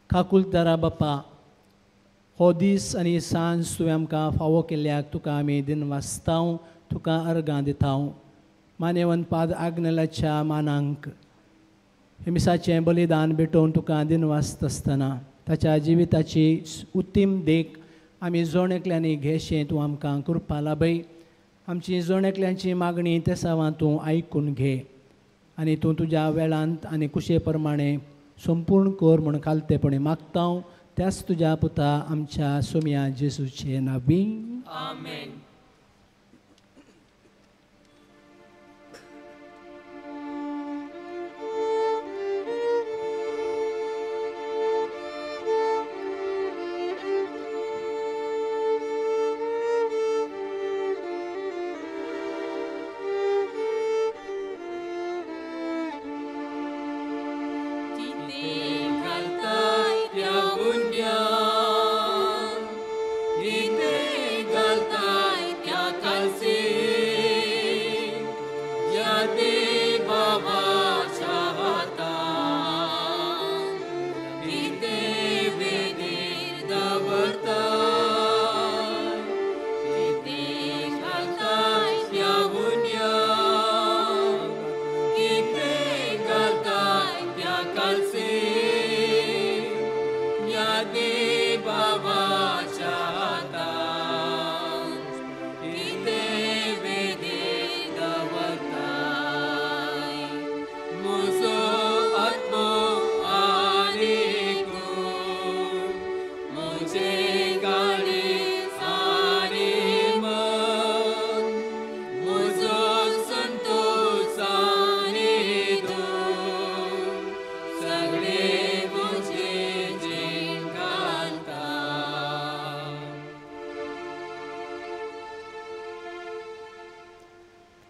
काकुलदारा बापा, हो दीस आनी सांज तुवें आमकां फावो केल्ल्याक तुका आमी दिनवासतांव तुका अर्गां दितांव. मानेवंत पाद आग्नेलाच्या मानांक हे मिसाचें बलिदान भेटोवन तुका दिनवासत आसतना ताच्या जिविताची उत्तीम देख आमी जोणेकल्यांनी घेशें तूं आमकां कृपा लाभय. आमची जोणेकल्यांची मागणी ते सावां तूं आयकून घे आनी तूं तुज्या वेळांत आनी कुशे प्रमाणे संपूर्ण कर म्हूण खालतेपणी मागता. त्याच तुज्या पुता आमच्या सोम्या जेजूचे नांवी आमेन.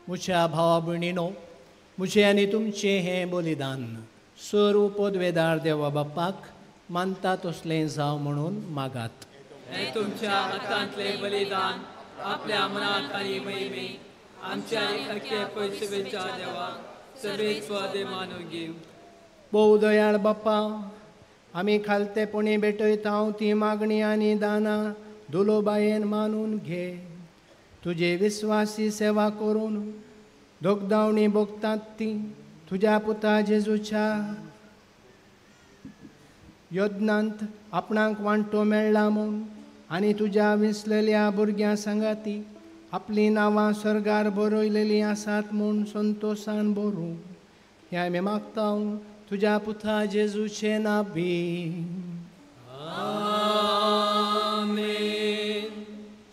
मुझ्या भावा भयणीनो, मुझे आनी तुमचे हें बलिदान स्वरूप वेदार देवा बापाक मानता तसलें जावं म्हणून मागात. हे तुमच्या हातांतले बलिदान आपल्या मनात आनी महिमे आमच्या एकाके पयसुवेच्या देवा सर्वेस्व दे मानून घेव. भोव दयाळ बाप्पा, आमी खालतेपणी भेटयता ती मागणी आनी दाना दुलोबायेन मानून घे. तुजे विस्वासी सेवा करून दोगदावणी भोगतात ती तुज्या पुता जेजूच्या योजनांत आपणाक वांटो मेळ्ळा म्हूण आनी तुज्या विसलेल्या भुरग्यां सांगाती आपली नांवां स्वर्गार बरयलेलीं आसात म्हूण संतोशान बरोव. हें आमी मागता तुज्या पुता जेजूचे नांवी. आमेन.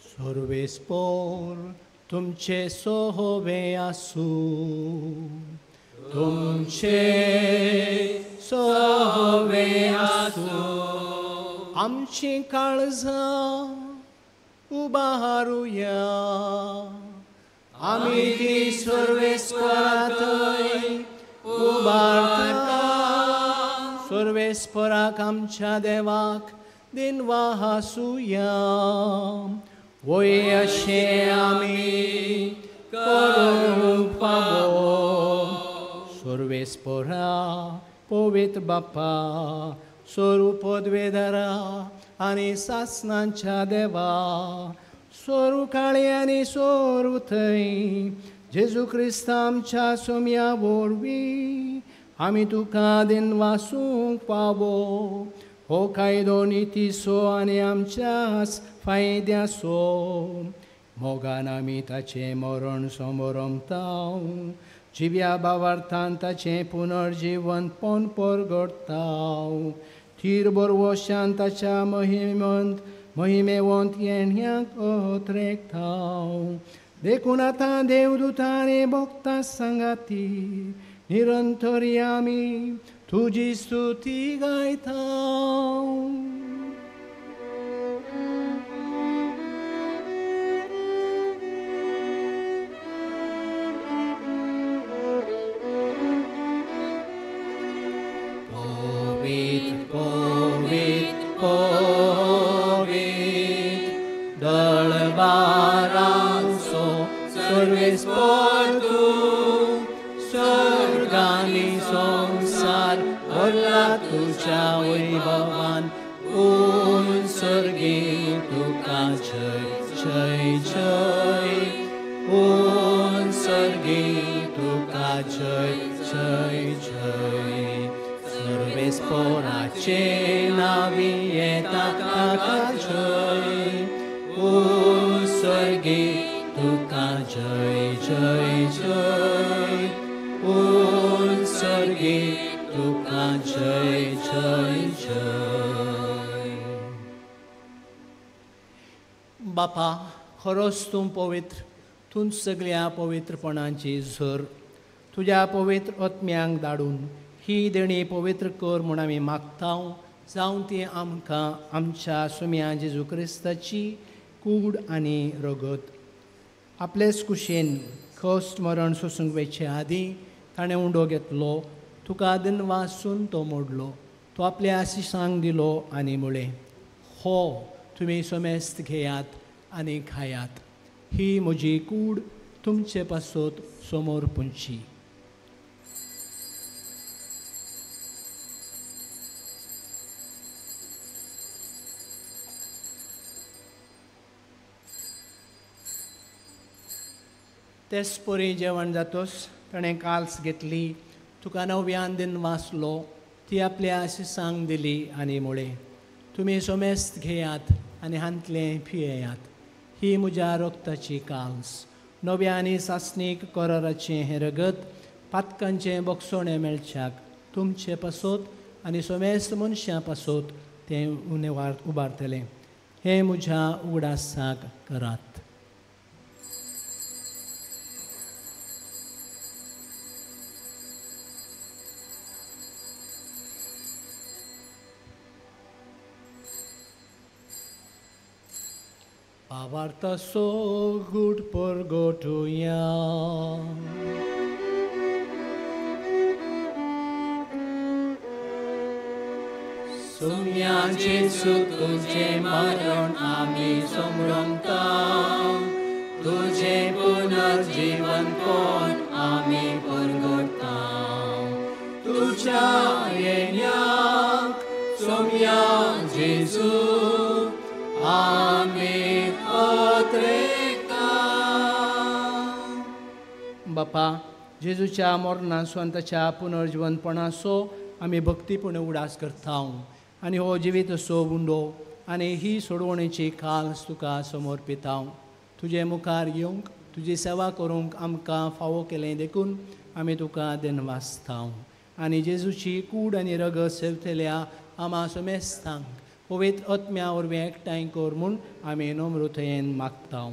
सर्वेस्पोर तुमचे सोहवे आसूं. तुमचे सोहवे आसूं. आमची काळजां उबारुया. आमी ती सर्वेस्परांत उबारता. सर्वेस्पराक आमच्या देवाक दिनवा हासूया. वय अशें आमी करूंक पावो. सर्वेस्परा पवित्र बापा स्वरूप पदवेदारा आनी सासणांच्या देवा सोरू काळे आनी सोरू थंय जेजू क्रिस्त आमच्या सोम्या वरवीं आमी तुका दिन वासूंक पावो. हो कायदो नितीसो आनी आमच्याच फायद्याचो. मोगान आमी ताचें मरण समरमतां. जिव्या भावार्थान ताचें पुनर्जीवन पोन परगडतां. थीर बरवशान ताच्या महिमेवंत येण्याक अत्रेकतां. देखून आतां देवदूतांनी भक्तां सांगाती निरंतरी आमी तुजी स्तुती गायता. Pavit, pavit, pavit, dalbaranso सर्वेस्पर तू. स्वर्गानी संसार भरला तुझ्या वैभवान. उत्सर्गी तुका जय जय जय. उत्सर्गी तुका जय जय जय. सर्वेस्पराचे नावी येता ताका जय. उत्सर्गी तुका जय जय जय. उत्सर्गी तुका जय जय जय. बापा खरोच तूं पवित्र. तूं सगळ्या पवित्रपणाची झर तुज्या पवित्र आत्म्यांक धाडून ही देणी पवित्र कर म्हूण आमी मागता. जावं ती आमकां आमच्या सुम्या जेजू क्रिस्ताची कूड आनी रगत. आपलेच कुशेन कश्ट मरण सोसूंक वयचे आदीं ताणें उंडो घेतलो. तुका दिन वासून तो मोडलो. तो आपल्या आशिसांक दिलो आनी म्हळें, हो तुमी सोमेस्त घेयात आनी खायात. ही म्हजी कूड तुमचे पासत समोर पुंची. तेच परी जेवण जातोच ताणें काल्स घेतली. तुका नव्यान दिन वाचलो. ती आपल्या आशिसांक दिली आनी म्हळें, तुमी सोमेस्त घेयात आनी हांतलें पियेयात. ही म्हज्या रगताची काल्स. नव्या आनी सासणीक कराराचें हें रगत पातकांचें बगसोणें मेळच्याक तुमचे पासत आनी सोमेस्त मनशां पासत तें उबारतलें. हें म्हज्या उगडासाक करात. Avarta so good purgotuya. Sumya Jesu tuje maron ami somromta. Tuje punarjivan kon ami purgota. Tuja yenyak Sumya Jesu. आमेन. बापा जेजूच्या मरणासो ताच्या पुनर्जीवनपणाचो आमी भक्तीपूर्ण उडास करता. आनी हो जिवीत असो उंडो आनी ही सोडवणेची काल्स तुका समर्पिता. तुजे मुखार येवंक तुजी सेवा करूंक आमकां फावो केलें देखून आमी तुका देनवासतांव आनी जेजूची कूड आनी रग सेवतल्या आमा समेस्तांक पवित्र आत्म्या वरवीं एकठांय कर म्हूण आमी नम्रतायेन मागतांव.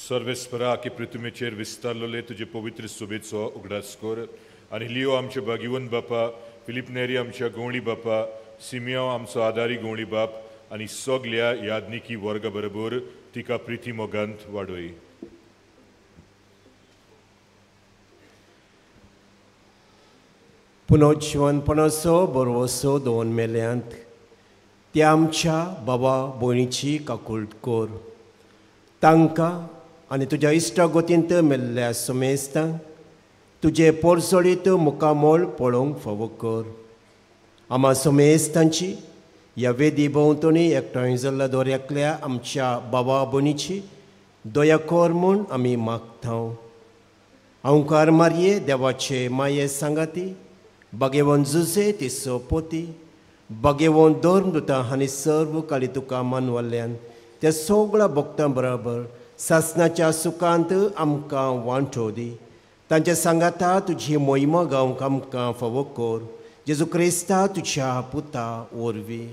सर्वेस्परा की पृथ्वीचेर विस्तारलेले तुजे पवित्र सोबेचो उगडास कर आनी लिओ आमचे भागिवन बापा, फिलिप नेरी आमच्या गवळी बापा, सिमियो आमचो आदारी गवळी बाप आनी सगल्या यादनिकी वर्गा बरोबर तिका प्रिती मोगांत वाडय. पुनोज्जीवनपणाचो बरवसो दोन मेल्यांत त्या आमच्या बाबा भयणीची काकूळट कर. तांकां आनी तुज्या इश्टागोतींत मेल्ल्या समेस्तांक तुजे पोरसोळीत मुखामोळ पळोवंक फावो कर. आमा समेस्तांची ह्या वेदी भोंवतणी एकठांय जाल्ल्या दोऱ्यातल्या आमच्या बाबा भयणीची दया कर म्हूण आमी मागतांव. ओंकार मारये देवाचे माये सांगाती, बागेवंत जुजे तिसो पोती, बागेवंत धर्मदुतां हांणी सर्व काळी तुका मानवल्ल्यान त्या सगळ्या भक्तां बरोबर सासणाच्या सुखांत आमकां वांटो दी. तांच्या सांगाता तुजी मोहिमा गावंक आमकां फावो कर. जेजू क्रिस्ता तुज्या पुता वरवीं.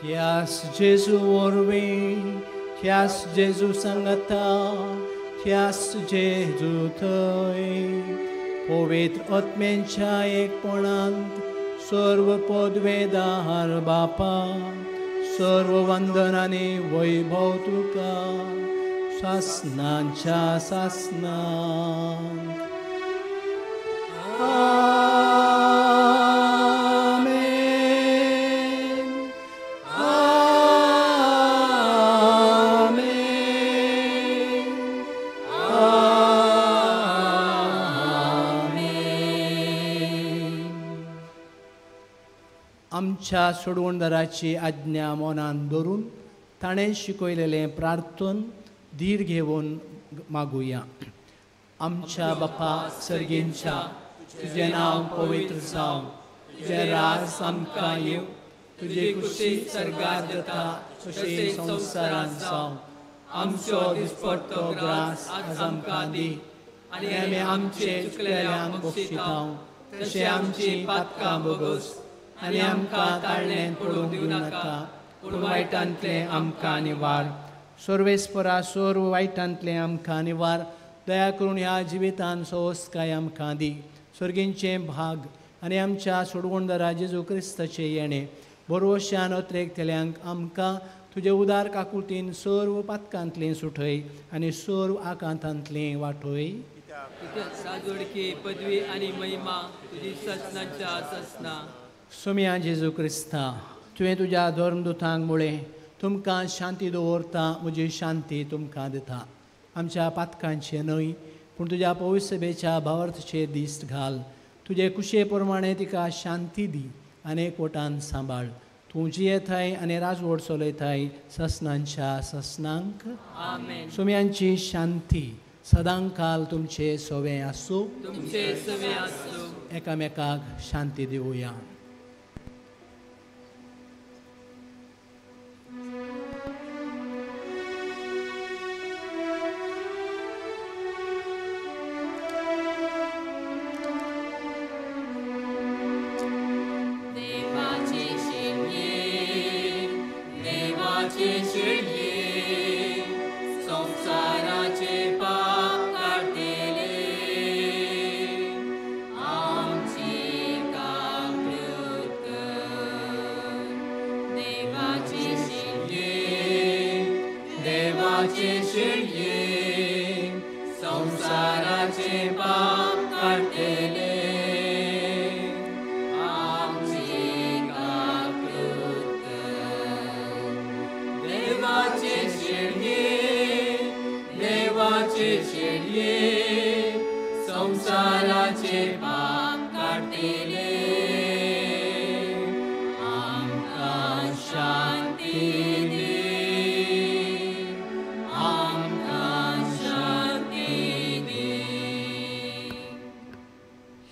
त्यास जेजू वरवीं, त्यास जेजू सांगता, त्यास जेजू थंय पवित्र आत्म्याच्या एकपणांत सर्व पदवेदार बापा, सर्व वंदन आनी वैभव तुका सासणांच्या सासणांक. आमच्या सोडवणदाराची आज्ञा मनान धरून ताणें शिकयलेलें प्रार्थन धीर घेवन मागुया. आमच्या बापा सर्गेंच्या, तुजें नांव पवित्र जावं, तुजें राज आमकां येवं, तुजे कुशी सर्गार जाता तशें संवसारांत जावं. आमचो दिसपट्टो ग्रास आज आमकां दी आनी आमी आमचे चुकलेल्यांक बक्षितांव तशें आमची पातकां बगस आनी आमकां ताळ्ळें पडूंक दिवं नाका, पूण वायटांतलें आमकां निवार. सर्वेस्परा सर्व वायटांतलें आमकां निवार. दया करून ह्या जिवितांत सोवस्काय आमकां दी. सर्गींचे भाग आनी आमच्या सोडवणदारा जेजू क्रिस्ताचे येणें बरोवश्यान अत्रेकतेल्यांक आमकां तुजे उदार काकुळटीन सर्व पातकांतलें सुटय आनी सर्व आकांतांतलें वाटय. साजोडकी पदवी आनी महिमा तुजी ससनांच्या ससना. सुम्या जेजू क्रिस्ता, तुवें तुज्या धर्मदुतांक म्हळें तुमकां शांती दवरता, म्हजी शांती तुमकां दिता. आमच्या पातकांचे न्हय पूण तुज्या पवित्र सभेच्या भावार्थाचेर दीस घाल. तुजे कुशे प्रमाणे तिका शांती दी आनी एकवटान सांबाळ. तूं जियेताय आनी राजवट चलयताय ससनांच्या ससनांक. आमेन. सुम्यांची शांती सदां काल तुमचे सोवे आसूं. तुमचे सवे आसूं. एकामेकाक शांती दिवया.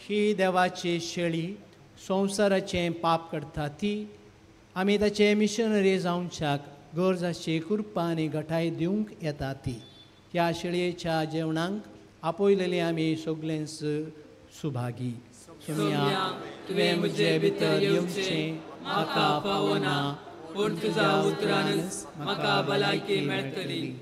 ही देवाची शेळी संवसाराचें पाप करता ती आमी ताचे मिशनरी जावच्याक गरजाची कृपा आनी घटाय दिवंक येता ती ह्या शिळयेच्या जेवणाक आपयलेली आमी सगळेंच सुभागी. तुवें म्हजे भितर येवचें म्हाका पावना, पूण तुज्या उतरानच म्हाका भलायकी मेळटली.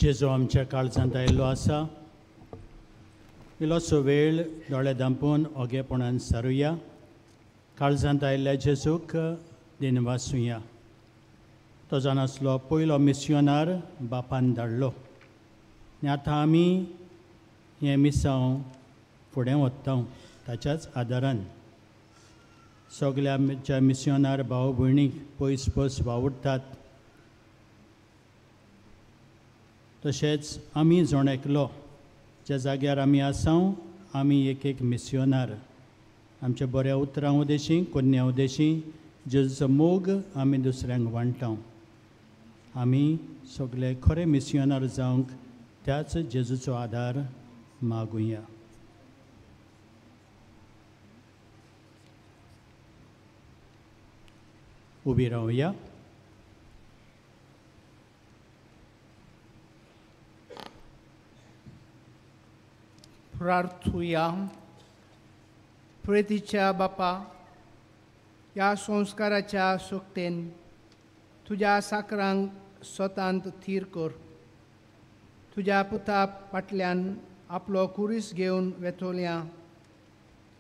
जेजो आमच्या काळजांत आयिल्लो आसा. इल्लोसो वेळ दोळे धांपून ओगेपणान सारुया. काळजांत आयिल्ल्या जेजूक दिनवासुया. तो जावन आसलो पयलो मिस्योनार बापान धाडलो आनी आतां आमी हें मिसांव फुडें व्हरता ताच्याच आदारान. सगल्या आमच्या मिस्योनार भाव भयणीक पयस पयस वावुरतात. तशेंच आमी जोण एकलो ज्या जाग्यार आमी आसा आमी एक एक मिस्योनार. आमच्या बऱ्या उतरां उदेशी कोन्या उदेशी जेजूचो मोग आमी दुसऱ्यांक वांटाव. आमी सगळे खरे मिस्योनार जावंक त्याच जेजूचो आदार मागुया. उबी रावया. प्रार्थुया. प्रेतीच्या बापा, ह्या संस्काराच्या सुक्तेन तुज्या साकरांक स्वतांत थीर कर. तुज्या पुता फाटल्यान आपलो कुरीस घेवन वेतोल्या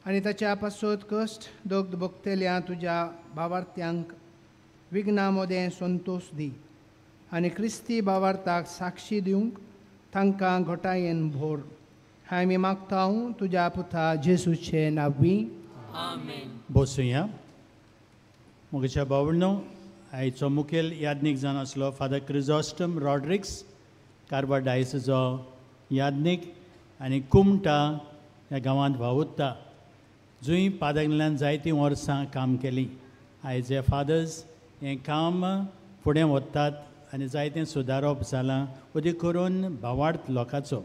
आनी ताच्या पासत कश्ट दोग भोगतेल्या तुज्या भावार्थ्यांक विघ्ना मोदें संतोश दी आनी क्रिस्ती भावार्थाक साक्षी दिवंक तांकां घोटायेन भोर. हांवें मी मागता तुज्या पुता जेसूचे नांवी. आमेन. बसूया. मोगेच्या बावळनो, आयचो मुखेल यादनीक जावन आसलो फादर क्रिझॉस्टम रॉड्रिक्स, कारवार डायसिसचो यादनीक आनी कुमटा ह्या गांवांत वावुरता, जंय पाद्यांतल्यान जायतीं वर्सां काम केलीं. आयज हे फादर्स हें काम फुडें व्हरतात आनी जायतें सुदारप जालां, उदी करून भावार्थ लोकांचो.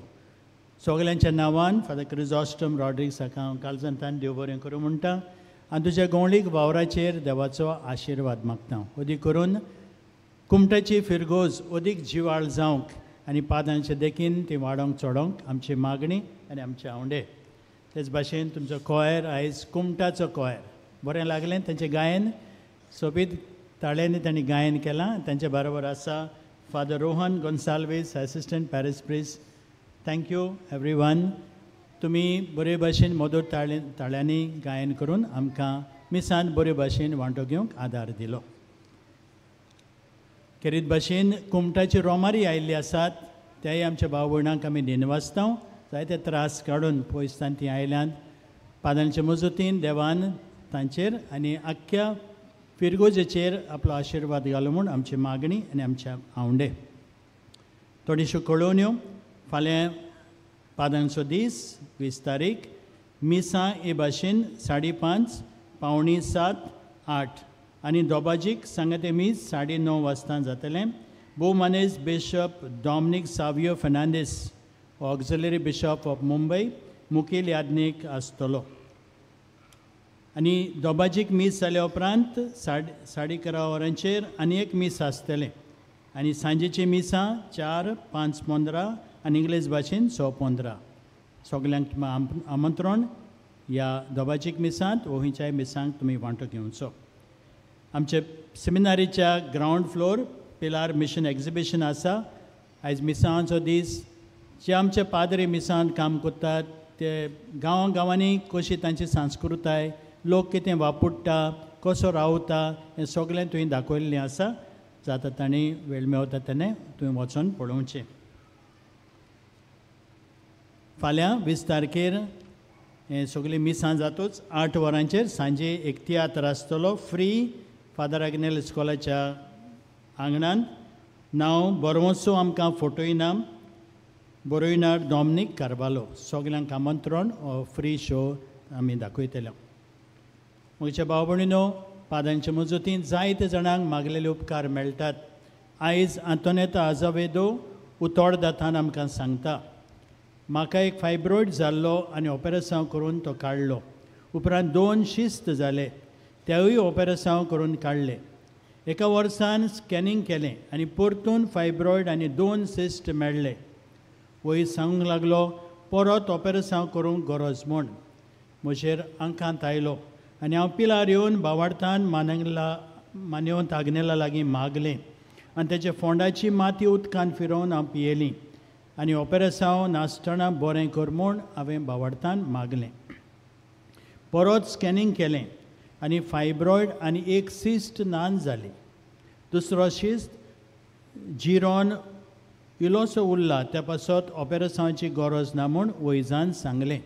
सगल्यांच्या नांवान फादर क्रिझॉस्टम रॉड्रिक्साक हांव काळजांतल्यान देव बरें करूं म्हणटा आनी तुज्या गवळीक वावराचेर देवाचो आशिर्वाद मागता. उदी करून कुमटाची फिरगोज उदीक जिवाळ जावंक आनी पादांचे देखीन ती वाडोवंक चोडोवंक आमची मागणी आनी आमचे आवडे. तेच भाशेन तुमचो कॉयर आयज कुमटाचो कॉयर बरें लागलें. तांचें गायन सोबीत ताळ्यांनी तांणी गायन केलां. तांचे बरोबर आसा father Rohan Gonsalves, assistant Paris priest. Thank you every one. तुमी बरे भाशेन मोदोर ताळ्यांनी गायन करून आमकां मिसांत बरे भाशेन वांटो घेवंक आदार दिलो. खेरीत भाशेन कुमटाची रोमारी आयिल्ली आसात, तेय आमच्या भाव भयणांक आमी दिनवासता. जायते त्रास काडून पयसतान ती आयल्यात. पादांच्या मजतीन देवान तांचेर आनी आख्ख्या फिरगोजेचेर आपलो आशिर्वाद घालो म्हूण आमची मागणी आनी आमच्या आवडे. थोड्योश्यो कळोवण्यो. फाल्यां पादांचो दीस 20 तारीख मिसां हे भाशेन 5:30 पावणी 7, 8 आनी दोबाजीक सांगाते मीस 9:30 वाजता जातलें. भोवमानेज bishop Dominic Savio Fernandes, auxiliary bishop of Mumbai, मुखेल यादनीक आसतलो. आनी दोबाजीक मीस जाल्या उपरांत 11:30 वरांचेर आनी एक मीस आसतलें. आनी सांजेची मिसां 4, 5:15 आनी इंग्लीश भाशेन 6:15. सगल्यांक आमंत्रण ह्या दोबाजीक मिसांत वो खंयच्याय मिसांक तुमी वांटो घेवचो. आमचे सेमिनारीच्या ग्रावंड फ्लोर पिलार मिशन एक्झिबिशन आसा. आयज मिसांचो दीस. जे आमचे पाद्री मिसांत काम करतात ते गांवांनी कशी तांची संस्कृताय, लोक कितें वापरता, कसो रावता, हें सगळें तुवें दाखयल्लें आसा. जाता तांणी वेळ मेळटा तेन्ना तुवें वचून पळोवचें. फाल्यां 20 तारखेर हें सगळीं मिसां जातूच 8 वरांचेर सांजे एक तियात्र आसतलो फ्री फादर आग्नेल इस्कॉलाच्या आंगणांत. नांव बरोवचो आमकां फोटो इनाम बरोयणार डॉमिनिक कार्वालो. सगल्यांक आमंत्रण हो फ्री शो आमी दाखयतले. म्हज्या भाव भयणीनो, पादांच्या मजतीन जायते जाणांक मागलेले उपकार मेळटात. आयज आंतोनेता आझावेदो उतोड दातान आमकां सांगता, म्हाका एक फायब्रॉयड जाल्लो आनी ऑपेरेसांव करून तो काडलो. उपरांत 2 शिस्त जाले, तेवूय ऑपेरेसांव करून काडले. एका वर्सान स्कॅनिंग केलें आनी परतून फायब्रॉयड आनी 2 सिस्ट मेळ्ळे. वयर सांगूंक लागलो परत ऑपेरेसांव करूंक गरज म्हूण. म्हजेर आंकांत आयलो आनी हांव पिलार येवन भावार्थान मानेवंत आग्नेला लागीं मागलें आनी तेचे फोंडाची माती उदकान फिरोवन हांव पियेली आनी ऑपेरेसांव नासतना बरें कर म्हूण हांवें भावार्थान मागलें. परत स्कॅनिंग केलें आनी फायब्रॉयड आनी एक सिस्ट नान जाली. दुसरो शिस्त जिरोन इलोसो उरला, त्या पासत ऑपेरेसांवाची गरज ना म्हूण वैजान सांगलें.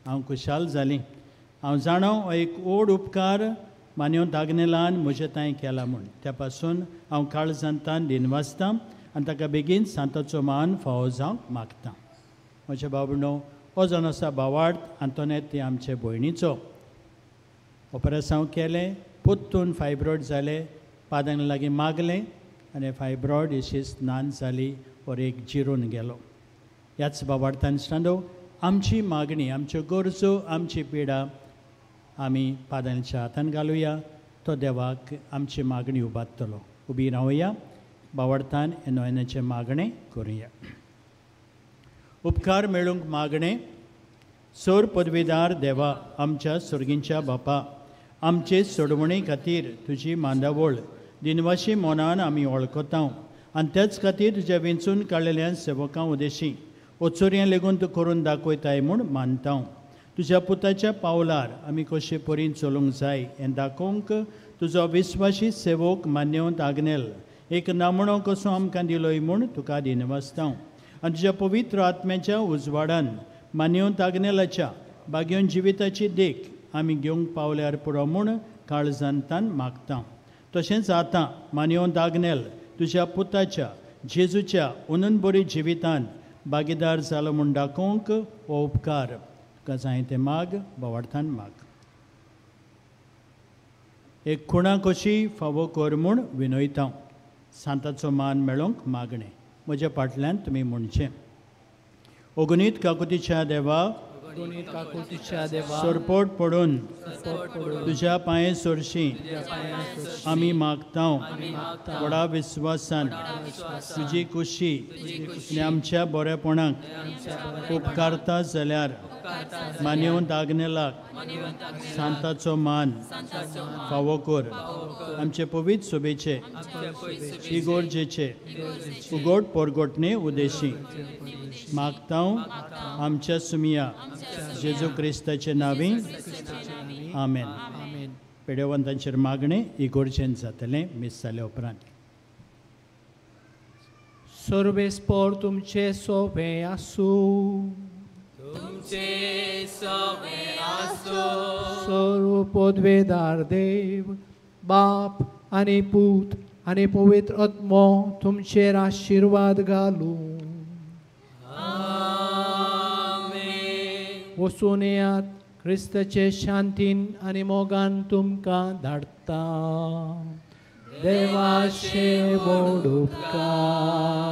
हांव खुशाल जालीं. हांव जाणो हो एक व्हड उपकार मानेवंत आग्नेलान म्हजे तांय केला म्हूण. त्या पासून हांव काळजांतान दिनवासतां आनी ताका बेगीन सांताचो मान फावो जावंक मागतां. म्हजे भाव भयणो, हो जावन आसा भावार्थ आंतोनेत आमचे भयणीचो. ऑपेरेसांव केलें, पोत्तून फायब्रॉयड जाले, पादांक लागीं मागलें आनी फायब्रॉयड ही शिस्त नान जाली और एक जिरून गेलो. ह्याच भावार्थान स्टांडो आमची मागणी, आमच्यो गरजो, आमची पिडा आमी पादांच्या हातान घालुया तो देवाक आमची मागणी उबारतलो. उबी रावया, बावडतान हे नोयनाचें मागणें करुया. उपकार मेळूंक मागणें. सोर पदवीदार देवा, आमच्या सुर्गींच्या बापा, आमचे सोडवणे खातीर तुजी मांदावळ दिनवाशी मोनान आमी वळखतांव आनी तेच खातीर तुज्या वेंचून काडलेल्या सेवकां उदेशी ओचोऱ्यां लेगून तूं करून दाखयताय म्हूण मानतांव. तुज्या पुताच्या पावलार आमी कशे परीन चलूंक जाय हें दाखोवंक तुजो विस्वासी सेवक मान्यवंत आग्नेल एक नामणो कसो आमकां दिलोय म्हूण तुका दिनवासतांव. आनी तुज्या पवित्र आत्म्याच्या उजवाडान मान्यवंत आग्नेलाच्या बागेवन जिविताची देख आमी घेवंक पावल्यार पुरो म्हूण काळजांतान मागतां. तशेंच आतां मान्यवंत आग्नेल तुज्या पुताच्या जेजूच्या उनून बरी जिवितान भागीदार जालो म्हूण दाखोवंक हो उपकार तुका जाय ते माग, बावडतान माग. एक खुणा कशी फावो कर म्हूण विनयतां. सांताचो मान मेळोवंक मागणें. म्हज्या फाटल्यान तुमी म्हणचें. अगणीत काकुतीच्या देवा, सोरपोट पडून तुज्या पांये सोरशी आमी मागतांव. व्हडा विस्वासान तुजी कुशी आनी आमच्या बरेपणाक उपकारता जाल्यार मान्यवंत आग्नेलाक सांताचो मान फावो कर. आमचे पवित्र सोबेचे इगोर्जेचे उगोट पोरगोटणे उदेशी मागतांव आमच्या सुमिया जेजू क्रिस्ताचे नांवी. आमेन. पेडेवंतांचेर मागणें इगोर्जेन जातलें मीस जाल्या उपरांत. सर्वेस्पर तुमचे सोबे आसूं. तुमचे सोबे आसूं. सर्व पदवेदार देव, बाप आनी पूत आनी पवित्र आत्मो तुमचेर आशिर्वाद घालूं. वचून येयात. क्रिस्ताचे शांतीन आनी मोगान तुमकां धाडटा. देवाचे व्हड उपकार.